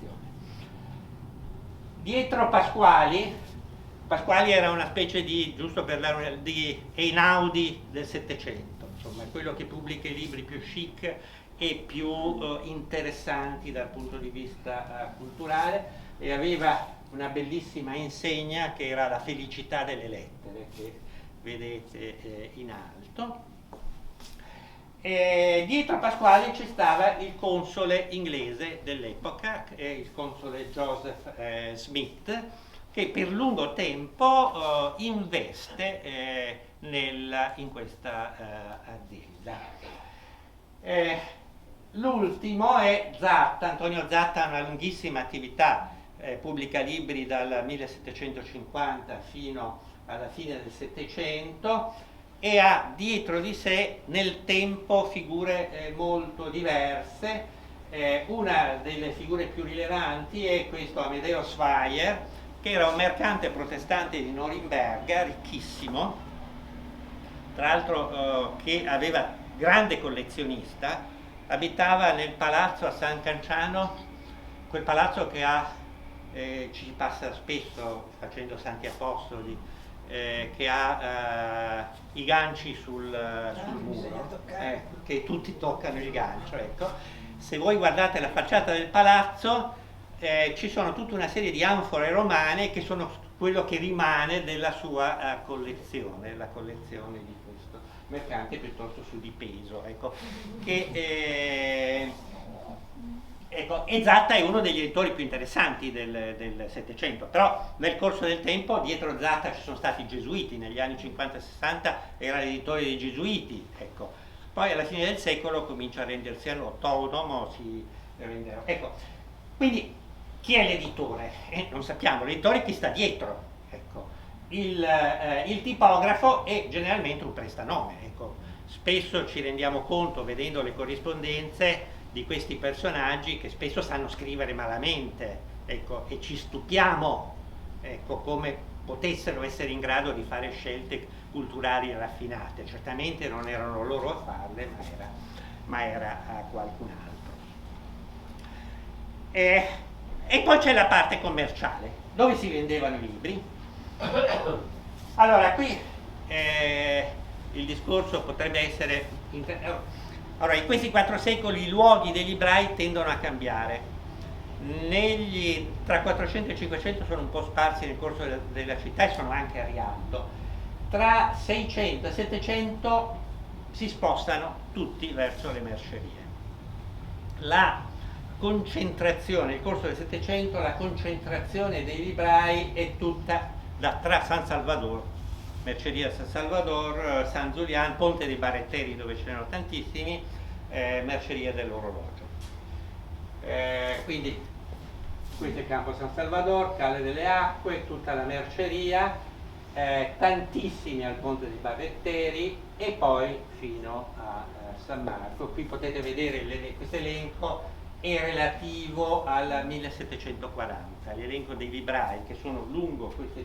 Speaker 3: Dietro Pasquali era una specie di, giusto per di Einaudi del Settecento, insomma, quello che pubblica i libri più chic e più interessanti dal punto di vista culturale, e aveva una bellissima insegna che era La felicità delle lettere, che vedete in alto. Dietro a Pasquali ci stava il console inglese dell'epoca, il console Joseph Smith, che per lungo tempo investe in questa azienda. L'ultimo è Zatta. Antonio Zatta ha una lunghissima attività, pubblica libri dal 1750 fino alla fine del Settecento, e ha dietro di sé nel tempo figure molto diverse. Una delle figure più rilevanti è questo Amedeo Zweyer, che era un mercante protestante di Norimberga, ricchissimo, tra l'altro che aveva grande collezionista, abitava nel palazzo a San Canciano, quel palazzo che ha, ci passa spesso facendo Santi Apostoli, che ha i ganci sul muro, che tutti toccano il gancio. Ecco. Se voi guardate la facciata del palazzo, ci sono tutta una serie di anfore romane che sono quello che rimane della sua collezione, la collezione di questo mercante piuttosto su di peso. Ecco. E Zatta è uno degli editori più interessanti del Settecento, però nel corso del tempo dietro Zatta ci sono stati i Gesuiti, negli anni 50 e 60 era l'editore dei Gesuiti, ecco. Poi alla fine del secolo comincia a rendersi autonomo, ecco. Quindi chi è l'editore? Non sappiamo, l'editore è chi sta dietro, ecco. Il tipografo è generalmente un prestanome, ecco. Spesso ci rendiamo conto, vedendo le corrispondenze, di questi personaggi che spesso sanno scrivere malamente, ecco, e ci stupiamo, ecco, come potessero essere in grado di fare scelte culturali raffinate. Certamente non erano loro a farle, ma era qualcun altro. E poi c'è la parte commerciale, dove si vendevano i libri. Allora, qui il discorso potrebbe essere... Allora, in questi 4 secoli i luoghi dei librai tendono a cambiare. Tra 400 e 500 sono un po' sparsi nel corso della città e sono anche a rialto. Tra 600 e 700 si spostano tutti verso le mercerie. La concentrazione, nel corso del 700, la concentrazione dei librai è tutta tra San Salvador, Merceria San Salvador, San Zulian, Ponte dei Barretteri dove ce n'erano tantissimi, Merceria dell'Orologio. Quindi questo è Campo San Salvador, Calle delle Acque, tutta la merceria, tantissimi al Ponte dei Barretteri e poi fino a San Marco. Qui potete vedere questo elenco è relativo al 1740, l'elenco dei librai che sono lungo questo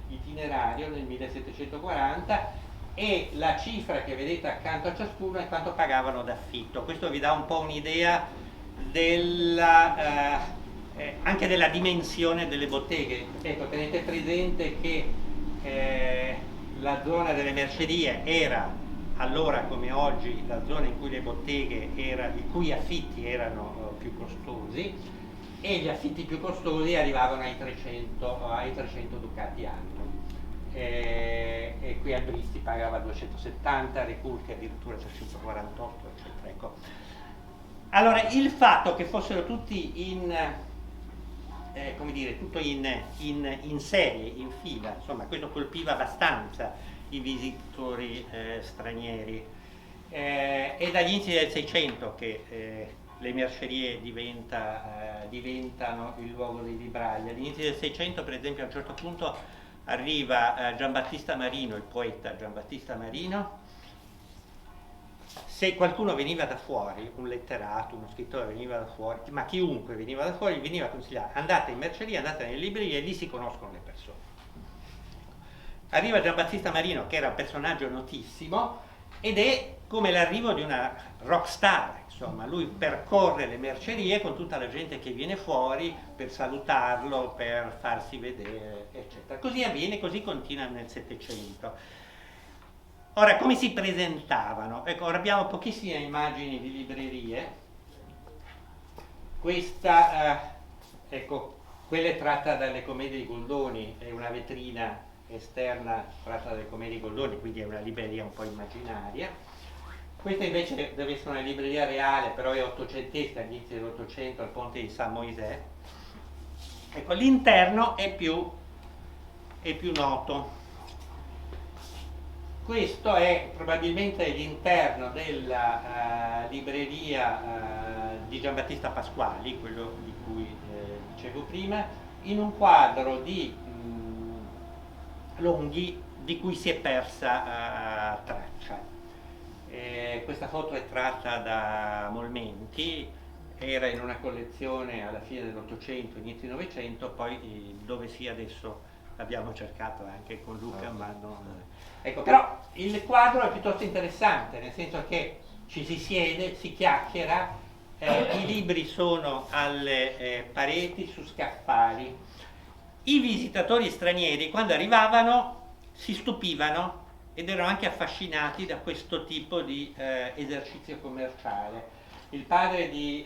Speaker 3: itinerario nel 1740 e la cifra che vedete accanto a ciascuno è quanto pagavano d'affitto. Questo vi dà un po' un'idea anche della dimensione delle botteghe. Ecco, tenete presente che la zona delle mercerie era allora come oggi la zona in cui le botteghe i cui affitti erano più costosi, e gli affitti più costosi arrivavano ai 300 ducati anno. E qui Albristi pagava 270, Recurti addirittura 348, eccetera. Ecco. Allora, il fatto che fossero tutti tutto in serie, in fila, insomma, questo colpiva abbastanza i visitatori stranieri. È dagli inizi del 600 che le mercerie diventano il luogo dei librai. Agli inizi del 600, per esempio, a un certo punto arriva Giambattista Marino, il poeta Giambattista Marino. Se qualcuno veniva da fuori, un letterato, uno scrittore veniva da fuori, ma chiunque veniva da fuori, veniva consigliato: andate in merceria, andate nelle librerie, lì si conoscono le persone. Arriva Giambattista Marino, che era un personaggio notissimo, ed è come l'arrivo di una rock star. Insomma, lui percorre le mercerie con tutta la gente che viene fuori per salutarlo, per farsi vedere, eccetera. Così avviene, così continua nel Settecento. Ora, come si presentavano? Ecco, ora abbiamo pochissime immagini di librerie. Questa, ecco, quella è tratta dalle Commedie di Goldoni, è una vetrina esterna tratta dalle Commedie di Goldoni, quindi è una libreria un po' immaginaria. Questa invece deve essere una libreria reale, però è ottocentesca, all'inizio dell'Ottocento, al ponte di San Moisè. Ecco, l'interno è più noto. Questo è probabilmente l'interno della libreria di Giambattista Pasquali, quello di cui dicevo prima, in un quadro di Longhi di cui si è persa traccia. Questa foto è tratta da Molmenti, era in una collezione alla fine dell'Ottocento, inizio Novecento, poi dove sia adesso l'abbiamo cercato anche con Luca, ma non... Ecco, però il quadro è piuttosto interessante, nel senso che ci si siede, si chiacchiera, i libri sono alle pareti su scaffali. I visitatori stranieri, quando arrivavano, si stupivano ed erano anche affascinati da questo tipo di esercizio commerciale. Il padre di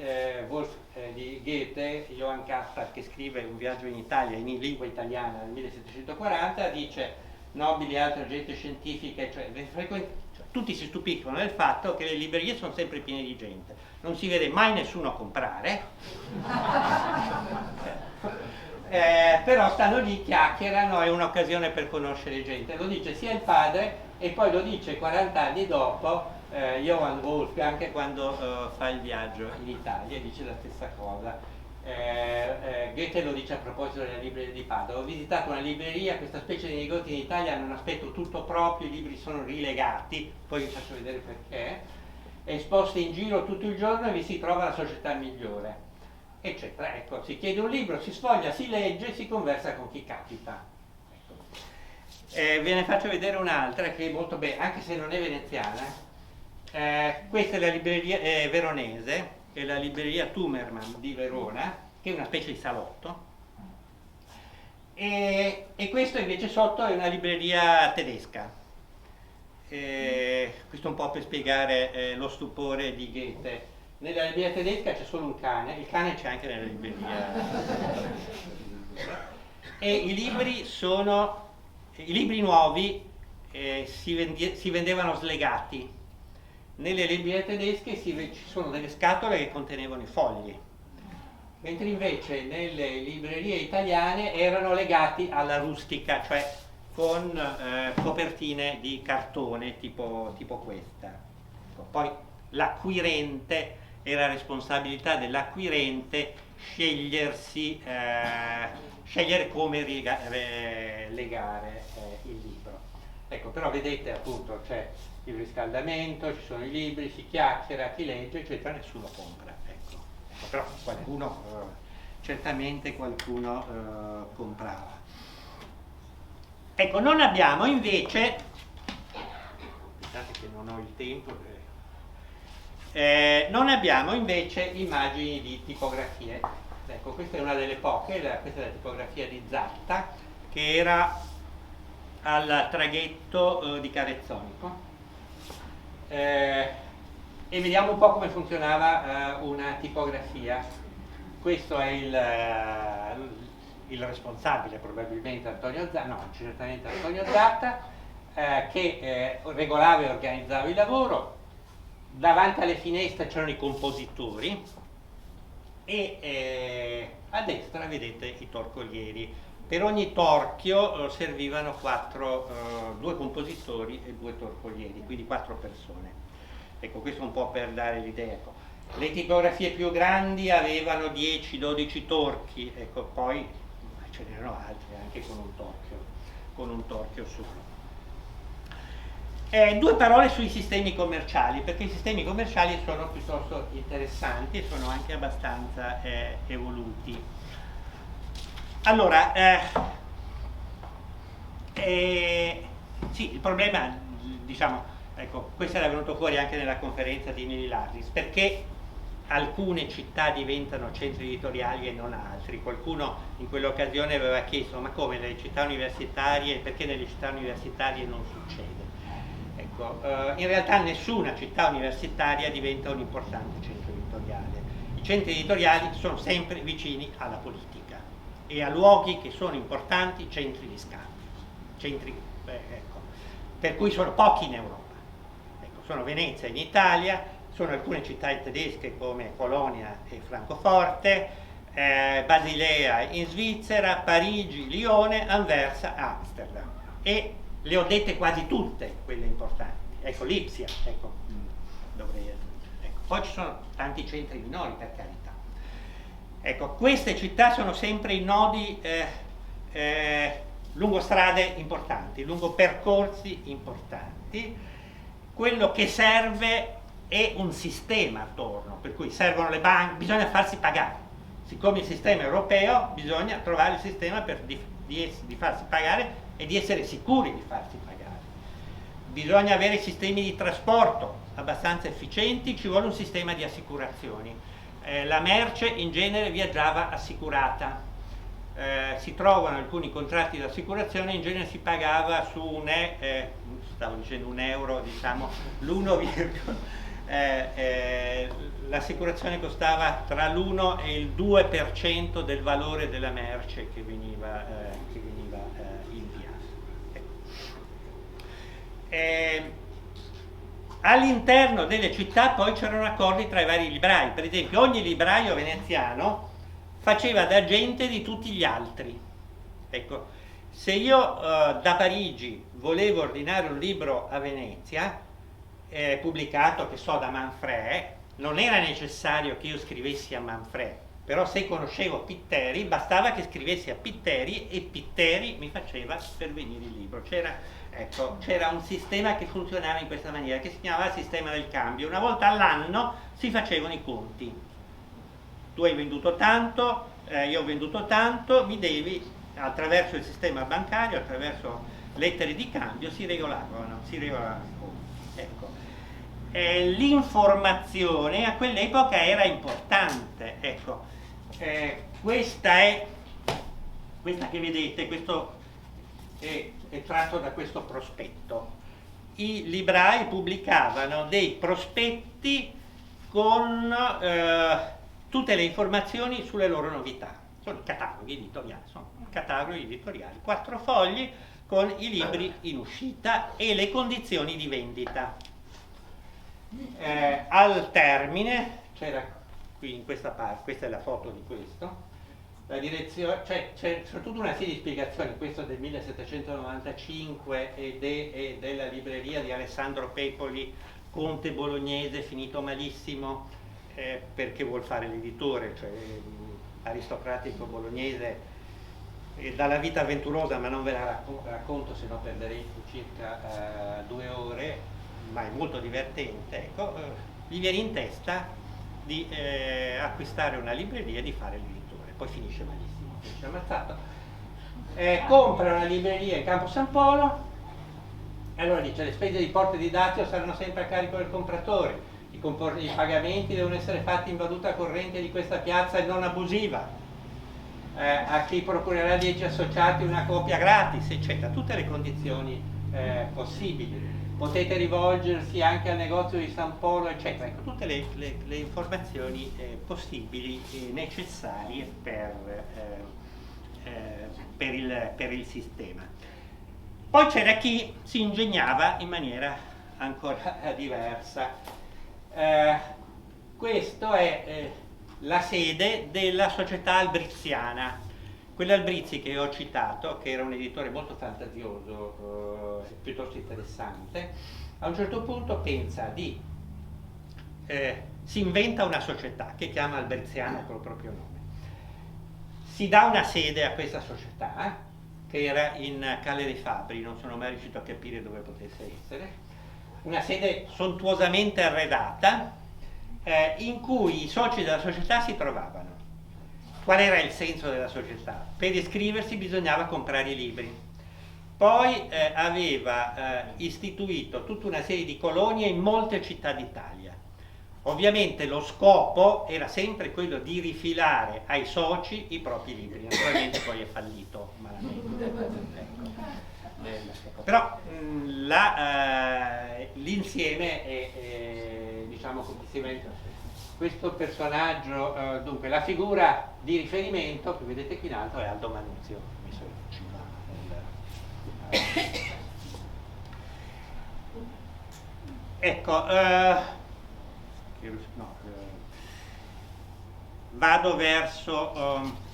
Speaker 3: Goethe, Johann Caspar, che scrive Un viaggio in Italia in lingua italiana nel 1740, dice: nobili e altra gente scientifica, tutti si stupiscono del fatto che le librerie sono sempre piene di gente, non si vede mai nessuno comprare, però stanno lì, chiacchierano, è un'occasione per conoscere gente. Lo dice sia il padre e poi lo dice 40 anni dopo Johann Wolfgang, quando fa il viaggio in Italia, dice la stessa cosa. Goethe lo dice a proposito della libreria di Padova: ho visitato una libreria, questa specie di negozi in Italia hanno un aspetto tutto proprio, i libri sono rilegati, poi vi faccio vedere perché, esposti in giro tutto il giorno e vi si trova la società migliore. eccetera. Ecco, si chiede un libro, si sfoglia, si legge, si conversa con chi capita. Ecco. Ve ne faccio vedere un'altra che è molto bella, anche se non è veneziana. Questa è la libreria veronese, è la libreria Tumerman di Verona, che è una specie di salotto. E questo invece sotto è una libreria tedesca. Questo un po' per spiegare lo stupore di Goethe. Nella libreria tedesca c'è solo un cane, il cane c'è anche nella libreria. E i libri nuovi si vendevano slegati. Nelle librerie tedesche ci sono delle scatole che contenevano i fogli, mentre invece nelle librerie italiane erano legati alla rustica, cioè con copertine di cartone tipo questa. Poi l'acquirente, era responsabilità dell'acquirente scegliere come legare il libro. Ecco, però vedete appunto c'è il riscaldamento, ci sono i libri, si chiacchiera, chi legge, eccetera, nessuno compra. Ecco, però qualcuno, certamente qualcuno comprava. Ecco, non abbiamo invece, pensate che non ho il tempo, non abbiamo invece immagini di tipografie. Ecco, questa è una delle poche, questa è la tipografia di Zatta, che era al traghetto di Carezzonico. E vediamo un po' come funzionava una tipografia. Questo è il responsabile, probabilmente Antonio Zatta, no, certamente Antonio Zatta, che regolava e organizzava il lavoro. Davanti alle finestre c'erano i compositori e a destra vedete i torcolieri. Per ogni torchio servivano 2 compositori e 2 torcolieri, quindi 4 persone. Ecco, questo un po' per dare l'idea. Ecco. Le tipografie più grandi avevano 10-12 torchi, ecco, poi ce n'erano altre anche con un torchio solo. 2 parole sui sistemi commerciali, perché i sistemi commerciali sono piuttosto interessanti e sono anche abbastanza evoluti. Allora, sì, il problema, diciamo, ecco, questo era venuto fuori anche nella conferenza di Nili Larris, perché alcune città diventano centri editoriali e non altri. Qualcuno in quell'occasione aveva chiesto, ma come nelle città universitarie, perché nelle città universitarie non succede? Ecco, in realtà nessuna città universitaria diventa un importante centro editoriale. I centri editoriali sono sempre vicini alla politica e a luoghi che sono importanti centri di scambio, ecco, per cui sono pochi in Europa. Ecco, sono Venezia in Italia, sono alcune città tedesche come Colonia e Francoforte, Basilea in Svizzera, Parigi, Lione, Anversa, Amsterdam, e le ho dette quasi tutte quelle importanti. Ecco, Lipsia, ecco, ecco. Poi ci sono tanti centri minori, per carità. Ecco, queste città sono sempre in nodi lungo strade importanti, lungo percorsi importanti. Quello che serve è un sistema attorno, per cui servono le banche, bisogna farsi pagare. Siccome il sistema è europeo, bisogna trovare il sistema di farsi pagare e di essere sicuri di farsi pagare. Bisogna avere sistemi di trasporto abbastanza efficienti, ci vuole un sistema di assicurazioni. La merce in genere viaggiava assicurata. Si trovano alcuni contratti di assicurazione, in genere si pagava su stavo dicendo €1, diciamo, l'assicurazione costava tra l'1 e il 2% del valore della merce che veniva inviata. Ecco. All'interno delle città poi c'erano accordi tra i vari librai. Per esempio, ogni libraio veneziano faceva da agente di tutti gli altri. Ecco, se io da Parigi volevo ordinare un libro a Venezia, pubblicato, che so, da Manfred, non era necessario che io scrivessi a Manfred, però se conoscevo Pitteri, bastava che scrivessi a Pitteri e Pitteri mi faceva pervenire il libro. C'era un sistema che funzionava in questa maniera, che si chiamava sistema del cambio. Una volta all'anno si facevano i conti.
Speaker 2: tu hai venduto tanto, io ho venduto tanto, mi devi, attraverso il sistema bancario, attraverso lettere di cambio, si regolavano. Ecco. L'informazione a quell'epoca era importante, ecco. Questa che vedete, questo è tratto da questo prospetto. I librai pubblicavano dei prospetti con tutte le informazioni sulle loro novità. Sono cataloghi editoriali, 4 fogli con i libri in uscita e le condizioni di vendita. Al termine, c'era qui in questa parte, questa è la foto di questo, la direzione, c'è tutta una serie di spiegazioni, questo è del 1795 ed è della libreria di Alessandro Pepoli, conte bolognese, finito malissimo perché vuol fare l'editore, cioè aristocratico bolognese, dalla vita avventurosa, ma non ve la racconto, se no perderei circa 2 ore, ma è molto divertente, ecco, gli viene in testa di acquistare una libreria e di fare l'editore, poi finisce malissimo, finisce ammazzato, compra una libreria in Campo San Polo, e allora dice: le spese di porto e di dazio saranno sempre a carico del compratore, i pagamenti devono essere fatti in valuta corrente di questa piazza e non abusiva, a chi procurerà 10 associati una copia gratis, eccetera, tutte le condizioni possibili. Potete rivolgersi anche al negozio di San Polo, eccetera. Ecco, tutte le informazioni possibili e necessarie per il sistema. Poi c'era chi si ingegnava in maniera ancora diversa. Questo è la sede della società albriziana. Quell'Albrizzi che ho citato, che era un editore molto fantasioso, piuttosto interessante, a un certo punto pensa si inventa una società che chiama Albriziana col proprio nome. Si dà una sede a questa società, che era in Calle dei Fabbri, non sono mai riuscito a capire dove potesse essere, una sede sontuosamente arredata, in cui i soci della società si trovavano. Qual era il senso della società? Per iscriversi bisognava comprare i libri. Poi aveva istituito tutta una serie di colonie in molte città d'Italia. Ovviamente lo scopo era sempre quello di rifilare ai soci i propri libri. Naturalmente poi è fallito malamente. Ecco. Però l'insieme è diciamo come questo personaggio, dunque la figura di riferimento che vedete qui in alto è Aldo Manuzio, messo in cima. Ecco, vado verso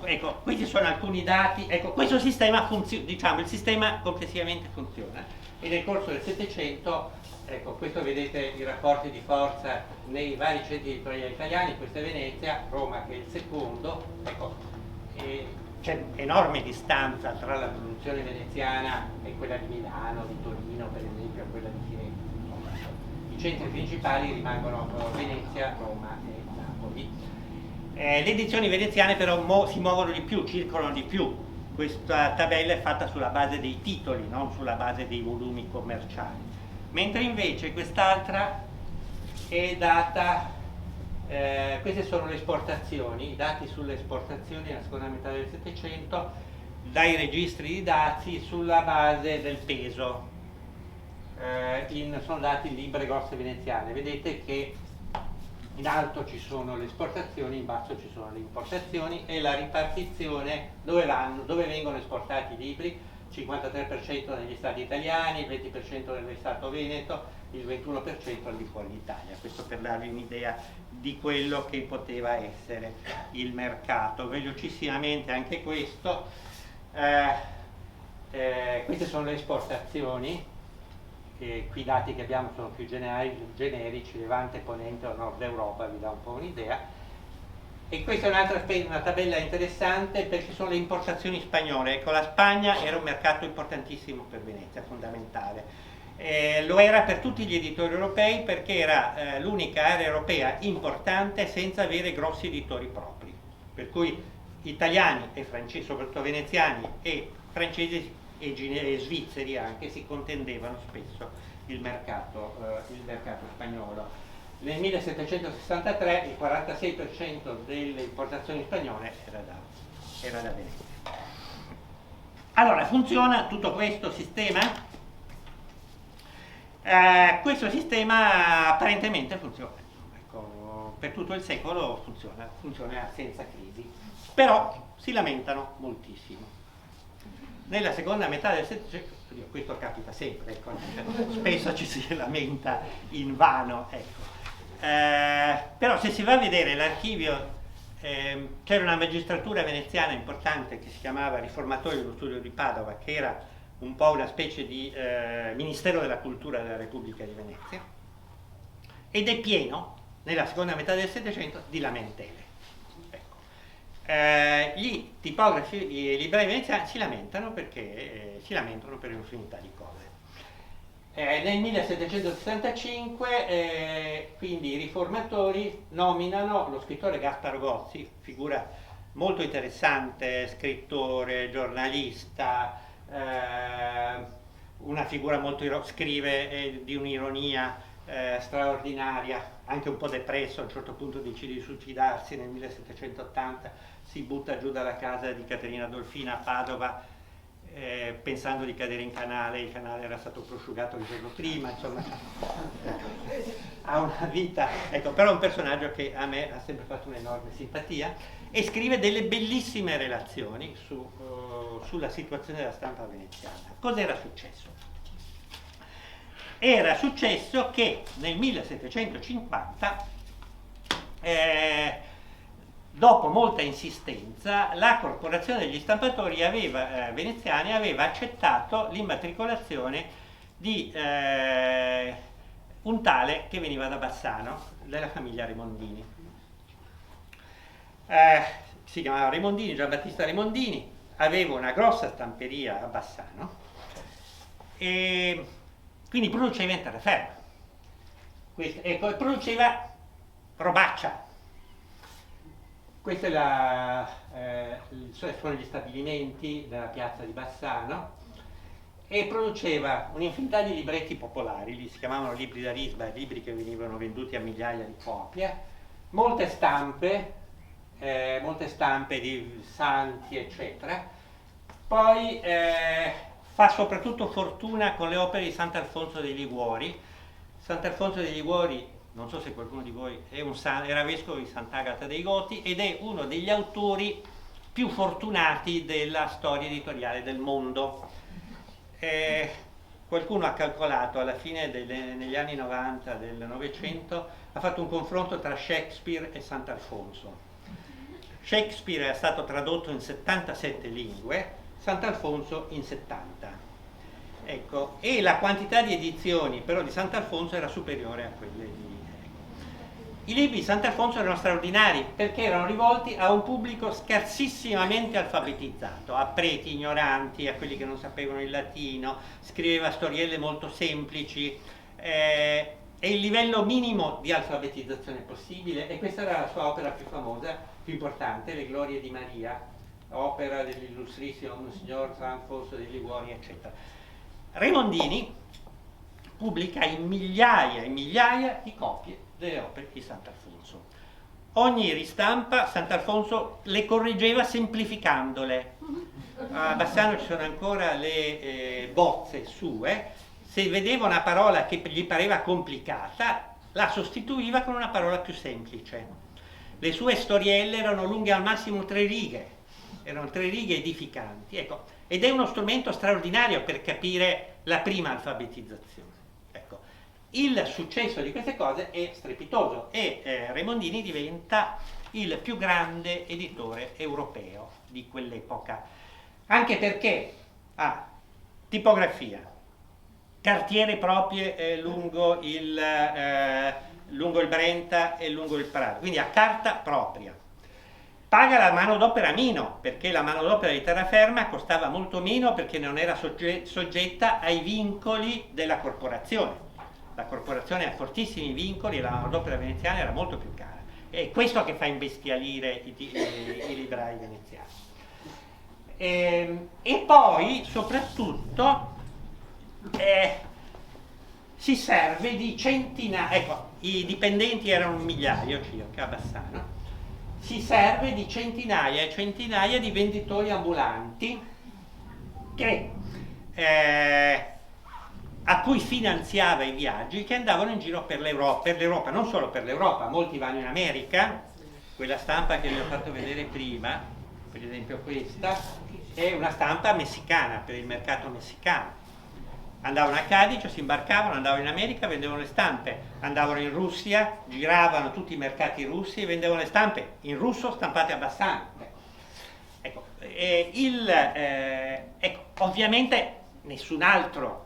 Speaker 2: ecco, questi sono alcuni dati. Ecco, questo sistema diciamo, il sistema complessivamente funziona e nel corso del Settecento, ecco, questo vedete i rapporti di forza nei vari centri editoriali italiani. Questo è Venezia, Roma che è il secondo, ecco, c'è enorme distanza tra la produzione veneziana e quella di Milano, di Torino per esempio, e quella di Firenze. I centri principali rimangono Venezia, Roma e Napoli. Le edizioni veneziane però si muovono di più, circolano di più. Questa tabella è fatta sulla base dei titoli, non sulla base dei volumi commerciali. Mentre invece quest'altra è data, queste sono le esportazioni, i dati sulle esportazioni nella seconda metà del Settecento, dai registri di dazi sulla base del peso. Sono dati in libbre grosse veneziane. Vedete che in alto ci sono le esportazioni, in basso ci sono le importazioni e la ripartizione dove vengono esportati i libri: 53% negli stati italiani, il 20% nello stato veneto, il 21% al di fuori d'Italia. Questo per darvi un'idea di quello che poteva essere il mercato. Velocissimamente anche questo. Queste sono le esportazioni. Qui i dati che abbiamo sono più generici, Levante, Ponente o Nord Europa, vi dà un po' un'idea. E questa è una tabella interessante perché sono le importazioni spagnole. Ecco, la Spagna era un mercato importantissimo per Venezia, fondamentale.
Speaker 3: Lo era per tutti gli editori europei perché era l'unica area europea importante senza avere grossi editori propri, per cui italiani e francesi, soprattutto veneziani e francesi e svizzeri anche, si contendevano spesso il mercato spagnolo. Nel 1763 il 46% delle importazioni spagnole era da Venezia. Allora, funziona tutto questo sistema? Questo sistema apparentemente funziona, ecco, per tutto il secolo funziona senza crisi, però si lamentano moltissimo. Nella seconda metà del Settecento, questo capita sempre, ecco, spesso ci si lamenta invano, ecco. Però se si va a vedere l'archivio, c'era una magistratura veneziana importante che si chiamava Riformatori dello Studio di Padova, che era un po' una specie di Ministero della Cultura della Repubblica di Venezia, ed è pieno, nella seconda metà del Settecento, di lamentele. Ecco. Gli tipografi e i librai veneziani si lamentano perché si lamentano per un'infinità di cose. Nel 1765 quindi i riformatori nominano lo scrittore Gasparo Gozzi, figura molto interessante, scrittore, giornalista, una figura molto scrive di un'ironia straordinaria, anche un po' depresso, a un certo punto decide di suicidarsi nel 1780, si butta giù dalla casa di Caterina Dolfina a Padova, pensando di cadere in canale. Il canale era stato prosciugato il giorno prima, insomma ha una vita, ecco, però è un personaggio che a me ha sempre fatto un'enorme simpatia, e scrive delle bellissime relazioni sulla situazione della stampa veneziana. Cos'era successo? Era successo che nel 1750, dopo molta insistenza, la corporazione degli stampatori veneziani aveva accettato l'immatricolazione di un tale che veniva da Bassano, della famiglia Remondini. Si chiamava Remondini, Giambattista Remondini, aveva una grossa stamperia a Bassano e quindi produceva in terraferma. E poi produceva robaccia. Questi sono gli stabilimenti della piazza di Bassano, e produceva un'infinità di libretti popolari, li si chiamavano libri da risba, libri che venivano venduti a migliaia di copie, molte stampe di santi, eccetera. Poi fa soprattutto fortuna con le opere di Sant'Alfonso dei Liguori. Sant'Alfonso dei Liguori, non so se qualcuno di voi era vescovo di Sant'Agata dei Goti, ed è uno degli autori più fortunati della storia editoriale del mondo. Qualcuno ha calcolato alla fine negli anni 90 del Novecento, ha fatto un confronto tra Shakespeare e Sant'Alfonso. Shakespeare è stato tradotto in 77 lingue, Sant'Alfonso in 70. Ecco, e la quantità di edizioni però di Sant'Alfonso era superiore a quelle di... I libri di Sant'Alfonso erano straordinari perché erano rivolti a un pubblico scarsissimamente alfabetizzato, a preti ignoranti, a quelli che non sapevano il latino, scriveva storielle molto semplici, e il livello minimo di alfabetizzazione possibile, e questa era la sua opera più famosa, più importante, Le Glorie di Maria, opera dell'illustrissimo Monsignor Sant'Alfonso dei Liguori, eccetera. Remondini pubblica in migliaia e migliaia di copie delle opere di Sant'Alfonso. Ogni ristampa Sant'Alfonso le correggeva semplificandole. A Bassano ci sono ancora le bozze sue. Se vedeva una parola che gli pareva complicata, la sostituiva con una parola più semplice. Le sue storielle erano lunghe al massimo 3 righe, erano 3 righe edificanti, ecco. Ed è uno strumento straordinario per capire la prima alfabetizzazione. Ecco. Il successo di queste cose è strepitoso e Remondini diventa il più grande editore europeo di quell'epoca, anche perché ha tipografia, cartiere proprie lungo il Brenta e lungo il Prato, quindi ha carta propria, paga la manodopera meno, perché la manodopera di terraferma costava molto meno perché non era soggetta ai vincoli della corporazione. La corporazione ha fortissimi vincoli e la manodopera veneziana era molto più cara. È questo che fa imbestialire i librai veneziani. E poi, soprattutto, si serve di centinaia, ecco, i dipendenti erano 1 migliaio circa a Bassano, si serve di centinaia e centinaia di venditori ambulanti che, a cui finanziava i viaggi, che andavano in giro per l'Europa, non solo per l'Europa, molti vanno in America. Quella stampa che vi ho fatto vedere prima, per esempio questa, è una stampa messicana, per il mercato messicano. Andavano a Cadice, si imbarcavano, andavano in America, vendevano le stampe, andavano in Russia, giravano tutti i mercati russi e vendevano le stampe in russo stampate a Bassano. Ecco, ovviamente nessun altro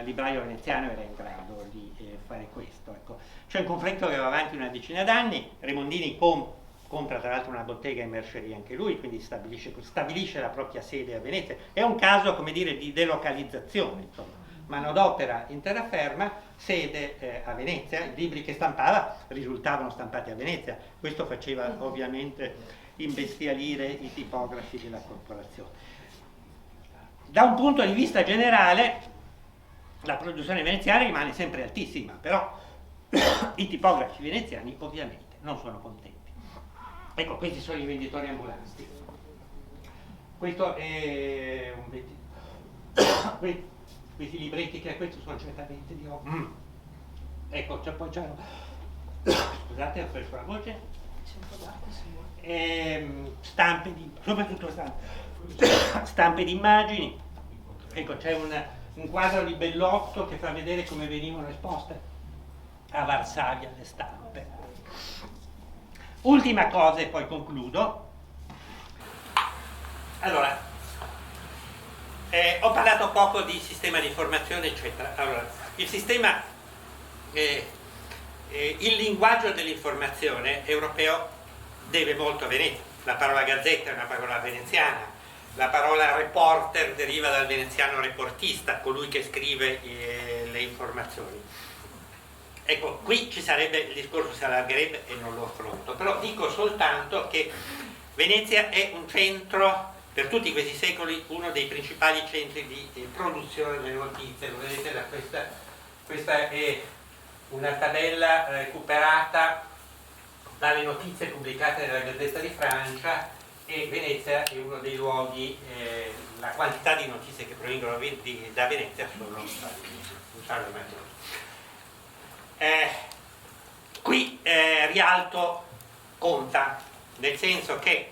Speaker 3: libraio veneziano era in grado di fare questo. Ecco. C'è un conflitto che va avanti una decina d'anni, Remondini compra tra l'altro una bottega in merceria anche lui, quindi stabilisce la propria sede a Venezia. È un caso, come dire, di delocalizzazione, insomma. Manodopera in terraferma, sede a Venezia, i libri che stampava risultavano stampati a Venezia. Questo faceva ovviamente imbestialire i tipografi della corporazione. Da un punto di vista generale la produzione veneziana rimane sempre altissima, però i tipografi veneziani ovviamente non sono contenti. Ecco, questi sono i venditori ambulanti. Questo è questi libretti che questo sono certamente di ecco, poi c'è scusate, ho perso la voce. Stampe di, soprattutto stampe di immagini. Ecco, c'è un quadro di Bellotto che fa vedere come venivano esposte a Varsavia le stampe. Ultima cosa e poi concludo. Allora, ho parlato poco di sistema di informazione, eccetera. Allora, il sistema, il linguaggio dell'informazione europeo deve molto a Venezia. La parola gazzetta è una parola veneziana, la parola reporter deriva dal veneziano reportista, colui che scrive le informazioni. Ecco, qui ci sarebbe, il discorso si allargherebbe e non lo affronto, però dico soltanto che Venezia è un centro, per tutti questi secoli, uno dei principali centri di produzione delle notizie. Lo vedete da questa è una tabella recuperata dalle notizie pubblicate nella Gazzetta di Francia, e Venezia è uno dei luoghi, la quantità di notizie che provengono da Venezia sono maggiori. Qui Rialto conta, nel senso che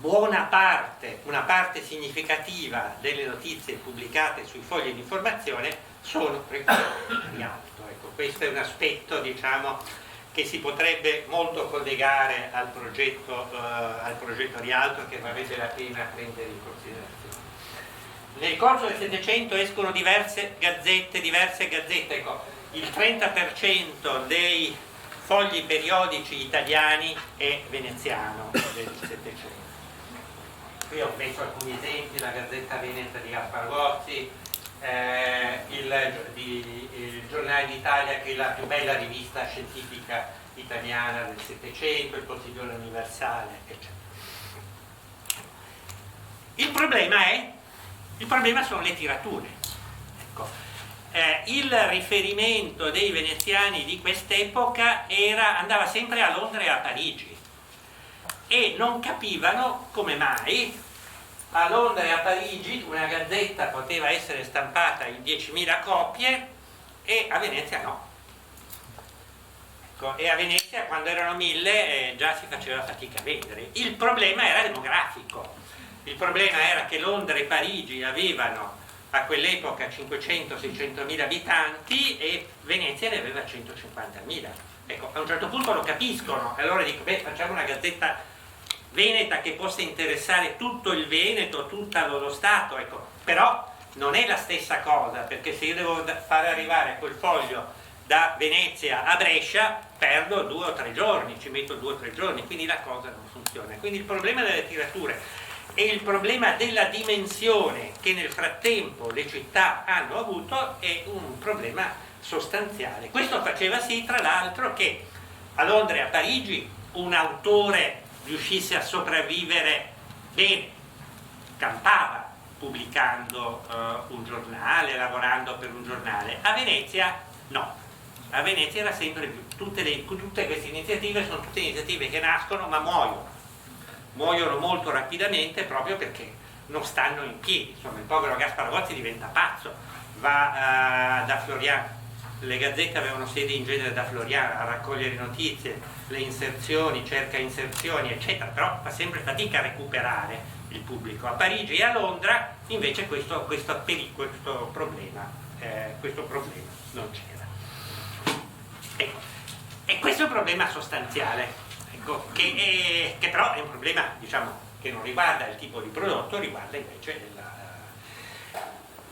Speaker 3: una parte significativa delle notizie pubblicate sui fogli di informazione sono recuperate a Rialto. Ecco, questo è un aspetto, diciamo, che si potrebbe molto collegare al progetto Rialto, che varrebbe la pena prendere in considerazione. Nel corso del Settecento escono diverse gazzette. Ecco, il 30% dei fogli periodici italiani è veneziano del Settecento. Qui ho messo alcuni esempi: la Gazzetta Veneta di Gaspar Gozzi, il Giornale d'Italia, che è la più bella rivista scientifica italiana del Settecento, il Quotidiano Universale, eccetera. Il problema sono le tirature. Ecco. Il riferimento dei veneziani di quest'epoca andava sempre a Londra e a Parigi, e non capivano come mai a Londra e a Parigi una gazzetta poteva essere stampata in 10.000 copie e a Venezia no. Ecco, e a Venezia, quando erano 1.000, già si faceva fatica a vendere. Il problema era demografico. Il problema era che Londra e Parigi avevano a quell'epoca 500-600.000 abitanti e Venezia ne aveva 150.000. Ecco, a un certo punto lo capiscono e allora dico, facciamo una gazzetta veneta che possa interessare tutto il Veneto, tutto lo Stato. Ecco, però non è la stessa cosa, perché se io devo fare arrivare quel foglio da Venezia a Brescia perdo 2 o 3 giorni, ci metto 2 o 3 giorni, quindi la cosa non funziona. Quindi il problema delle tirature e il problema della dimensione che nel frattempo le città hanno avuto è un problema sostanziale. Questo faceva sì, tra l'altro, che a Londra e a Parigi un autore riuscisse a sopravvivere bene, campava pubblicando un giornale, lavorando per un giornale. A Venezia no, a Venezia era sempre più. Tutte queste iniziative sono tutte iniziative che nascono ma muoiono molto rapidamente proprio perché non stanno in piedi. Insomma, il povero Gasparo Gozzi diventa pazzo, va da Floriano, le gazzette avevano sede in genere da Floriano a raccogliere notizie, le inserzioni, cerca inserzioni eccetera, però fa sempre fatica a recuperare il pubblico. A Parigi e a Londra invece questo problema non c'era. Ecco. E questo è un problema sostanziale, ecco, che però è un problema, diciamo, che non riguarda il tipo di prodotto, riguarda invece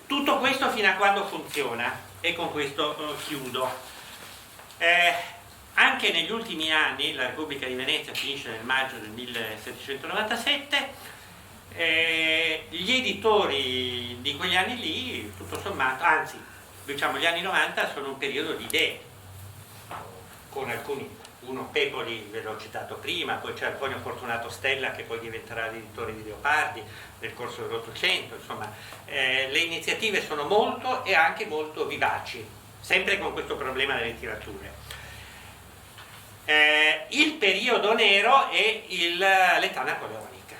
Speaker 3: tutto questo fino a quando funziona. E con questo chiudo. Anche negli ultimi anni, la Repubblica di Venezia finisce nel maggio del 1797, gli editori di quegli anni lì, tutto sommato, anzi, diciamo gli anni 90 sono un periodo di idee, con alcuni, uno Pepoli, ve l'ho citato prima, poi c'è Antonio Fortunato Stella che poi diventerà l'editore di Leopardi nel corso dell'Ottocento, insomma, le iniziative sono molto e anche molto vivaci, sempre con questo problema delle tirature. Il periodo nero è l'età napoleonica.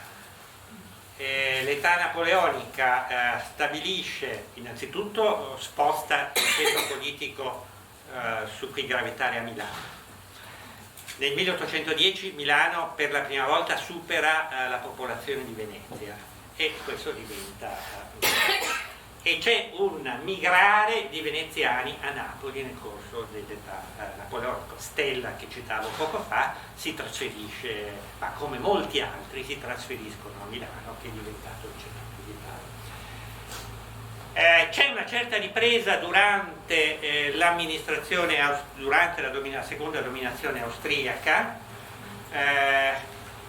Speaker 3: L'età napoleonica stabilisce, innanzitutto sposta il centro politico su cui gravitare a Milano. Nel 1810 Milano per la prima volta supera la popolazione di Venezia e questo diventa e c'è un migrare di veneziani a Napoli nel corso dell'età napoleonica. Stella, che citavo poco fa, si trasferisce, ma come molti altri si trasferiscono a Milano, che è diventato il centro più vitale. C'è una certa ripresa durante l'amministrazione, durante la seconda dominazione austriaca,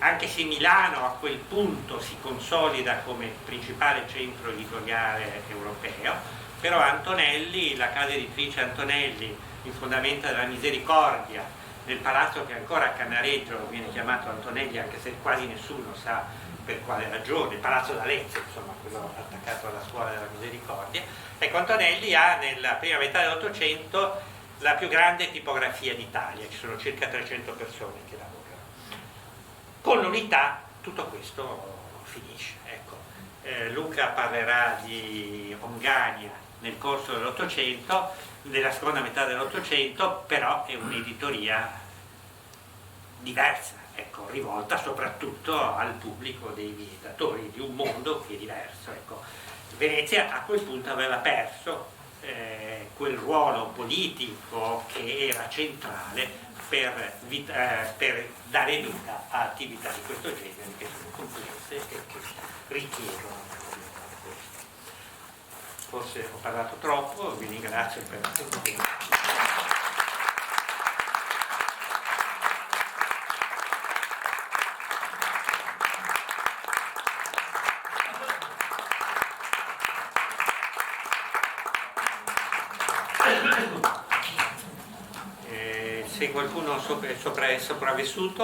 Speaker 3: anche se Milano a quel punto si consolida come principale centro editoriale europeo, però Antonelli, la casa editrice Antonelli, in fondamenta della Misericordia, nel palazzo che ancora a Cannareggio viene chiamato Antonelli, anche se quasi nessuno sa per quale ragione, il Palazzo d'Alezzo, insomma, quello attaccato alla scuola della Misericordia. Ecco, Antonelli ha nella prima metà dell'Ottocento la più grande tipografia d'Italia, ci sono circa 300 persone che lavorano. Con l'unità tutto questo finisce. Ecco. Luca parlerà di Ongania nel corso dell'Ottocento, nella seconda metà dell'Ottocento, però è un'editoria diversa, ecco, rivolta soprattutto al pubblico dei visitatori di un mondo che è diverso. Ecco. Venezia a quel punto aveva perso quel ruolo politico che era centrale per dare vita a attività di questo genere che sono complesse e che richiedono questo. Forse ho parlato troppo, vi ringrazio per questo tempo. Se qualcuno è sopravvissuto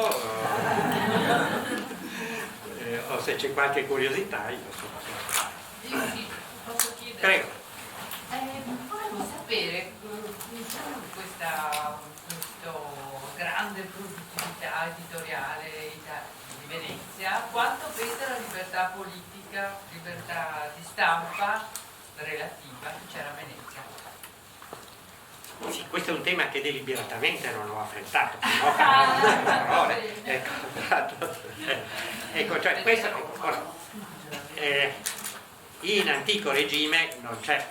Speaker 3: o se c'è qualche curiosità, io sono.
Speaker 4: Sì, posso chiedere?
Speaker 3: Prego.
Speaker 4: Volevo sapere, diciamo di questa grande produttività editoriale di Venezia, quanto pesa la libertà politica, libertà di stampa relativa che c'era a Venezia?
Speaker 3: Sì, questo è un tema che deliberatamente non ho affrettato, parole. Ecco, cioè questo, in antico regime non c'è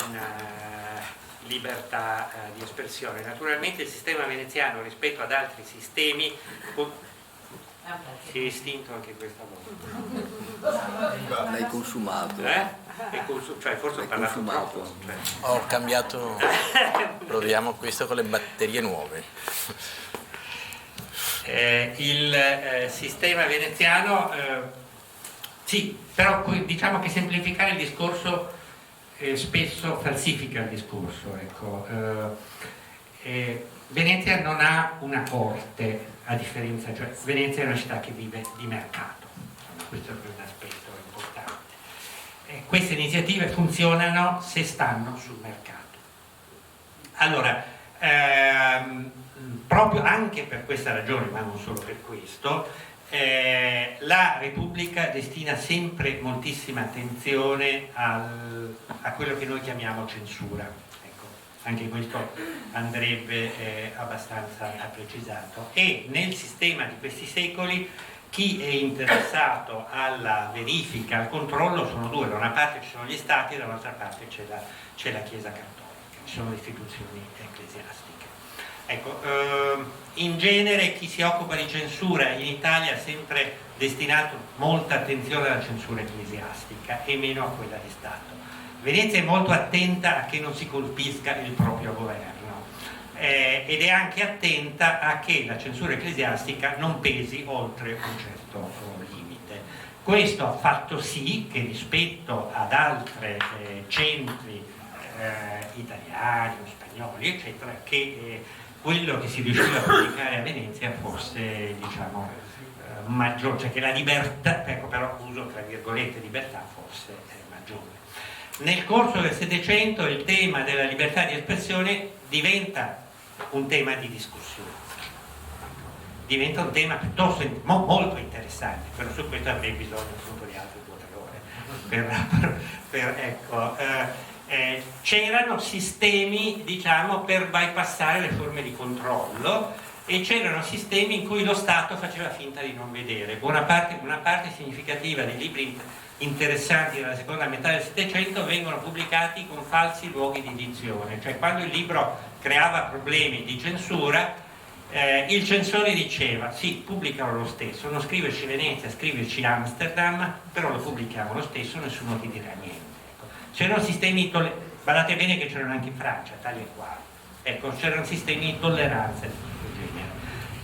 Speaker 3: una libertà di espressione. Naturalmente il sistema veneziano rispetto ad altri sistemi si è estinto anche questa volta.
Speaker 5: L'hai consumato.
Speaker 3: Cioè forse ho parlato troppo. Cioè.
Speaker 6: Ho cambiato, proviamo questo con le batterie nuove.
Speaker 3: Il sistema veneziano, sì, però diciamo che semplificare il discorso spesso falsifica il discorso. Ecco. Venezia non ha una corte, a differenza, cioè Venezia è una città che vive di mercato, questo è un aspetto importante. Queste iniziative funzionano se stanno sul mercato. Allora, proprio anche per questa ragione, ma non solo per questo, la Repubblica destina sempre moltissima attenzione a quello che noi chiamiamo censura. Ecco, anche questo andrebbe abbastanza precisato. E nel sistema di questi secoli chi è interessato alla verifica, al controllo sono due: da una parte ci sono gli stati, dall'altra parte c'è la Chiesa Cattolica, ci sono le istituzioni ecclesiastiche. Ecco, in genere chi si occupa di censura in Italia ha sempre destinato molta attenzione alla censura ecclesiastica e meno a quella di Stato. Venezia è molto attenta a che non si colpisca il proprio governo ed è anche attenta a che la censura ecclesiastica non pesi oltre un certo limite. Questo ha fatto sì che rispetto ad altri centri italiani o spagnoli eccetera, che quello che si riusciva a pubblicare a Venezia fosse, diciamo, maggiore, cioè che la libertà, ecco, però uso tra virgolette libertà, fosse maggiore. Nel corso del Settecento il tema della libertà di espressione diventa un tema di discussione, diventa un tema piuttosto molto interessante, però su questo avrei bisogno appunto di altre 2 o 3 ore c'erano sistemi, diciamo, per bypassare le forme di controllo e c'erano sistemi in cui lo Stato faceva finta di non vedere. Una parte significativa dei libri interessanti della seconda metà del Settecento vengono pubblicati con falsi luoghi di edizione, cioè quando il libro creava problemi di censura il censore diceva sì, pubblicalo lo stesso, non scriverci Venezia, scriverci Amsterdam, però lo pubblichiamo lo stesso, nessuno ti dirà niente. C'erano sistemi, guardate bene che c'erano anche in Francia, tali e quali, ecco, c'erano sistemi di tolleranza di questo genere.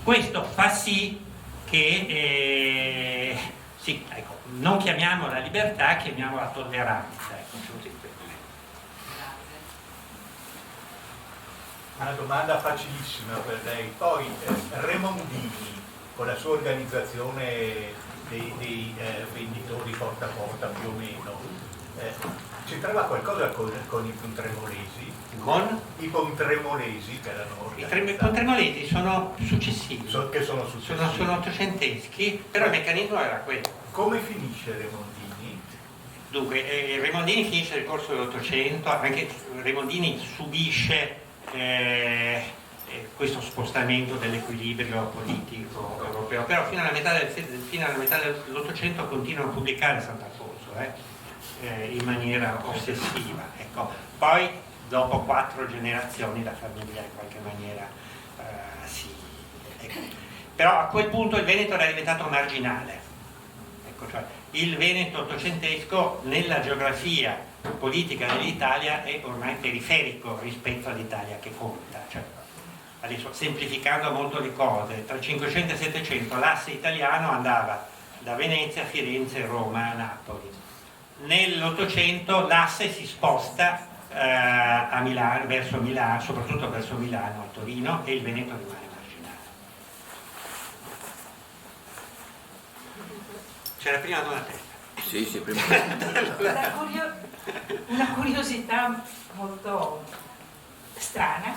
Speaker 3: Questo fa sì che, sì, ecco, non chiamiamola libertà, chiamiamola tolleranza. Ecco,
Speaker 7: una domanda facilissima per lei. Poi Remondini, con la sua organizzazione dei venditori porta a porta più o meno, c'entrava qualcosa con i Pontremolesi?
Speaker 3: Con?
Speaker 7: I Pontremolesi che erano
Speaker 3: I Pontremolesi sono successivi.
Speaker 7: Che sono successivi.
Speaker 3: Sono ottocenteschi, però il meccanismo era quello.
Speaker 7: Come finisce Remondini?
Speaker 3: Dunque, Remondini finisce nel corso dell'Ottocento, anche Remondini subisce questo spostamento dell'equilibrio politico europeo, però fino alla metà dell'Ottocento continuano a pubblicare Sant'Alfonso, in maniera ossessiva. Ecco. Poi dopo 4 generazioni la famiglia in qualche maniera ecco. Però a quel punto il Veneto era diventato marginale, ecco, cioè il Veneto ottocentesco nella geografia politica dell'Italia è ormai periferico rispetto all'Italia che conta, cioè, adesso semplificando molto le cose, tra 500 e 700 l'asse italiano andava da Venezia, Firenze, Roma, Napoli. Nell'Ottocento l'asse si sposta a Milano, verso Milano, soprattutto verso Milano, a Torino, e il Veneto rimane marginale. C'era prima Donatella.
Speaker 5: Sì, prima.
Speaker 1: Una curiosità molto strana,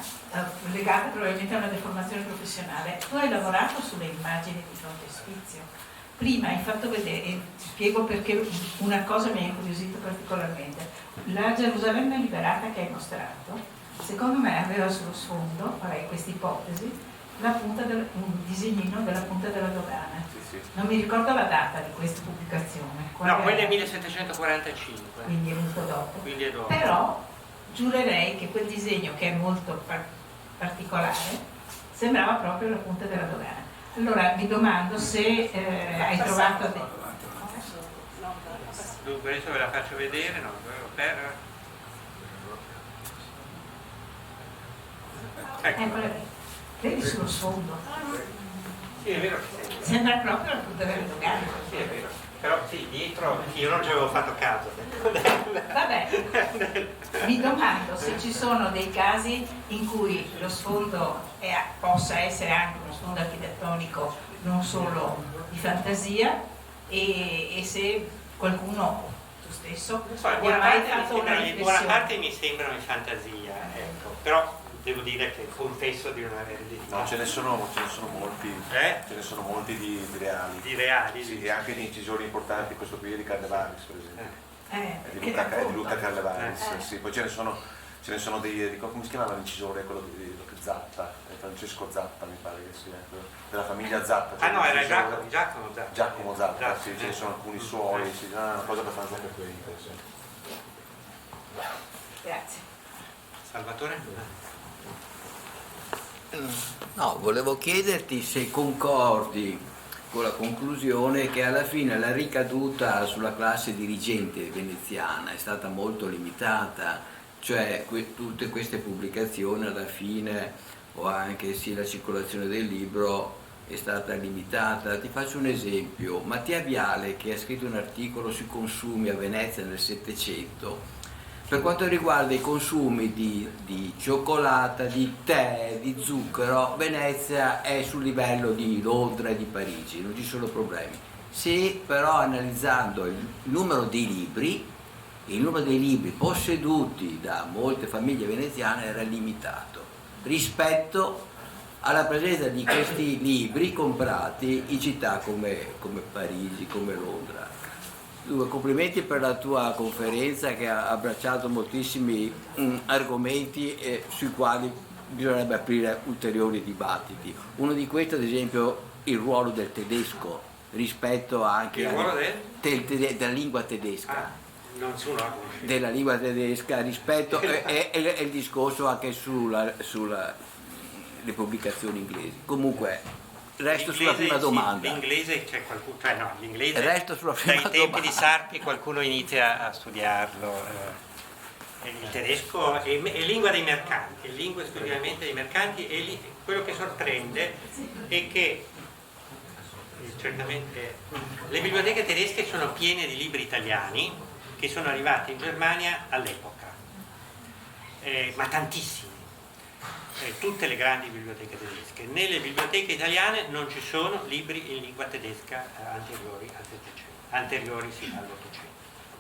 Speaker 1: legata probabilmente a una deformazione professionale. Tu hai lavorato sulle immagini di frontespizio. Prima hai fatto vedere, e ti spiego perché una cosa mi ha incuriosito particolarmente. La Gerusalemme liberata che hai mostrato, secondo me aveva sullo sfondo, farei questa ipotesi, un disegnino della punta della dogana.
Speaker 3: Sì.
Speaker 1: Non mi ricordo la data di questa pubblicazione.
Speaker 3: No, quella è 1745.
Speaker 1: Quindi è molto dopo.
Speaker 3: Quindi è dopo.
Speaker 1: Però giurerei che quel disegno, che è molto particolare, sembrava proprio la punta della dogana. Allora mi domando se hai trovato...
Speaker 4: No,
Speaker 3: Dunque adesso ve la faccio vedere, no,
Speaker 1: Vedi sullo sfondo.
Speaker 3: Sì, è vero che sei.
Speaker 1: Sembra proprio il potere locale.
Speaker 3: Sì, è vero. Però sì, dietro io non ci avevo fatto caso.
Speaker 1: Vabbè, mi domando se ci sono dei casi in cui lo sfondo possa essere anche uno sfondo architettonico non solo di fantasia e se qualcuno, tu stesso,
Speaker 3: Buona
Speaker 1: ha mai fatto una
Speaker 3: buona
Speaker 1: riflessione.
Speaker 3: parte mi sembrano in fantasia, ecco. Però devo dire che confesso di non avere idea.
Speaker 5: No, ce ne sono molti, ce ne sono molti di reali.
Speaker 3: Di reali,
Speaker 5: sì, e anche di incisori importanti, questo qui è di Carnevalis, per esempio. È di Luca Carnevalis, sì. Poi ce ne sono dei come si chiamava l'incisore, quello di Zatta, Francesco Zatta mi pare che sia, della famiglia Zatta.
Speaker 3: Ah no, era Giacomo Zatta.
Speaker 5: Giacomo Zatta, sì, ce ne sono alcuni suoi, sì, è una cosa abbastanza frequente. Sì.
Speaker 1: Grazie.
Speaker 3: Salvatore?
Speaker 8: No, volevo chiederti se concordi con la conclusione che alla fine la ricaduta sulla classe dirigente veneziana è stata molto limitata, cioè tutte queste pubblicazioni alla fine, o anche sì la circolazione del libro, è stata limitata. Ti faccio un esempio: Mattia Viale, che ha scritto un articolo sui consumi a Venezia nel Settecento, per quanto riguarda i consumi di cioccolata, di tè, di zucchero, Venezia è sul livello di Londra e di Parigi, non ci sono problemi. Se però analizzando il numero dei libri posseduti da molte famiglie veneziane era limitato rispetto alla presenza di questi libri comprati in città come Parigi, come Londra. Dunque, complimenti per la tua conferenza che ha abbracciato moltissimi argomenti sui quali bisognerebbe aprire ulteriori dibattiti. Uno di questi, ad esempio, il ruolo del tedesco rispetto anche della lingua tedesca. Della lingua tedesca rispetto e il discorso anche sulle pubblicazioni inglesi. Comunque resto sulla prima domanda.
Speaker 3: L'inglese c'è qualcuno, cioè no, l'inglese
Speaker 8: resto sulla prima
Speaker 3: dai tempi di Sarpi qualcuno inizia a studiarlo. Il tedesco è lingua dei mercanti, è lingua esclusivamente dei mercanti, e quello che sorprende è che certamente le biblioteche tedesche sono piene di libri italiani che sono arrivati in Germania all'epoca, ma tantissimi. Tutte le grandi biblioteche tedesche. Nelle biblioteche italiane non ci sono libri in lingua tedesca anteriori all'Ottocento.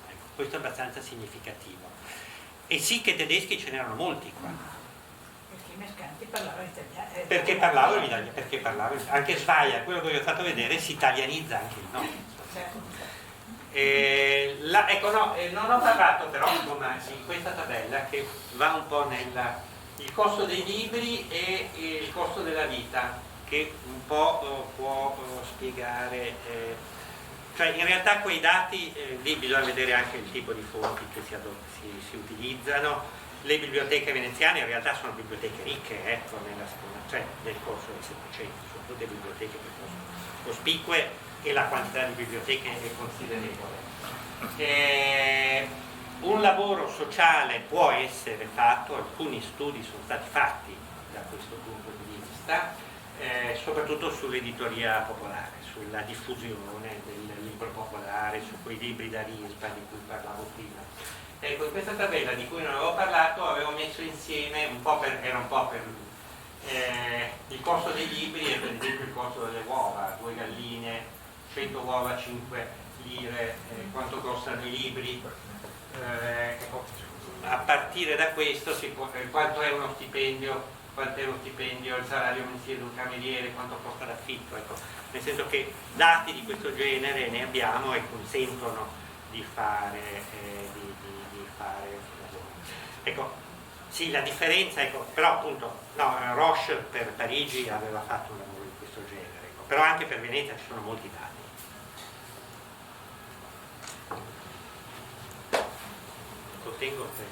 Speaker 3: Ecco, questo è abbastanza significativo. E sì che tedeschi ce n'erano molti qua.
Speaker 1: Perché i mercanti parlavano italiano.
Speaker 3: Perché parlavano anche Sveia, quello che vi ho fatto vedere, si italianizza anche il nome. Ecco, non ho parlato però in questa tabella che va un po' il costo dei libri e il costo della vita, che un po' può spiegare, cioè in realtà quei dati lì bisogna vedere anche il tipo di fonti che si utilizzano. Le biblioteche veneziane in realtà sono biblioteche ricche, nel corso del Settecento sono tutte biblioteche piuttosto cospicue e la quantità di biblioteche è considerevole. Un lavoro sociale può essere fatto, alcuni studi sono stati fatti da questo punto di vista, soprattutto sull'editoria popolare, sulla diffusione del libro popolare, su quei libri da rispa di cui parlavo prima. Ecco, in questa tabella di cui non avevo parlato avevo messo insieme era un po' per il costo dei libri e per esempio il costo delle uova, 2 galline, 100 uova, 5 lire, quanto costano i libri. Ecco, a partire da questo quanto è uno stipendio, il salario mensile di un cameriere, quanto costa l'affitto, ecco, nel senso che dati di questo genere ne abbiamo e consentono di fare lavoro. Ecco, sì, la differenza, ecco, però appunto Roche per Parigi aveva fatto un lavoro di questo genere, ecco, però anche per Venezia ci sono molti dati. Lo tengo per...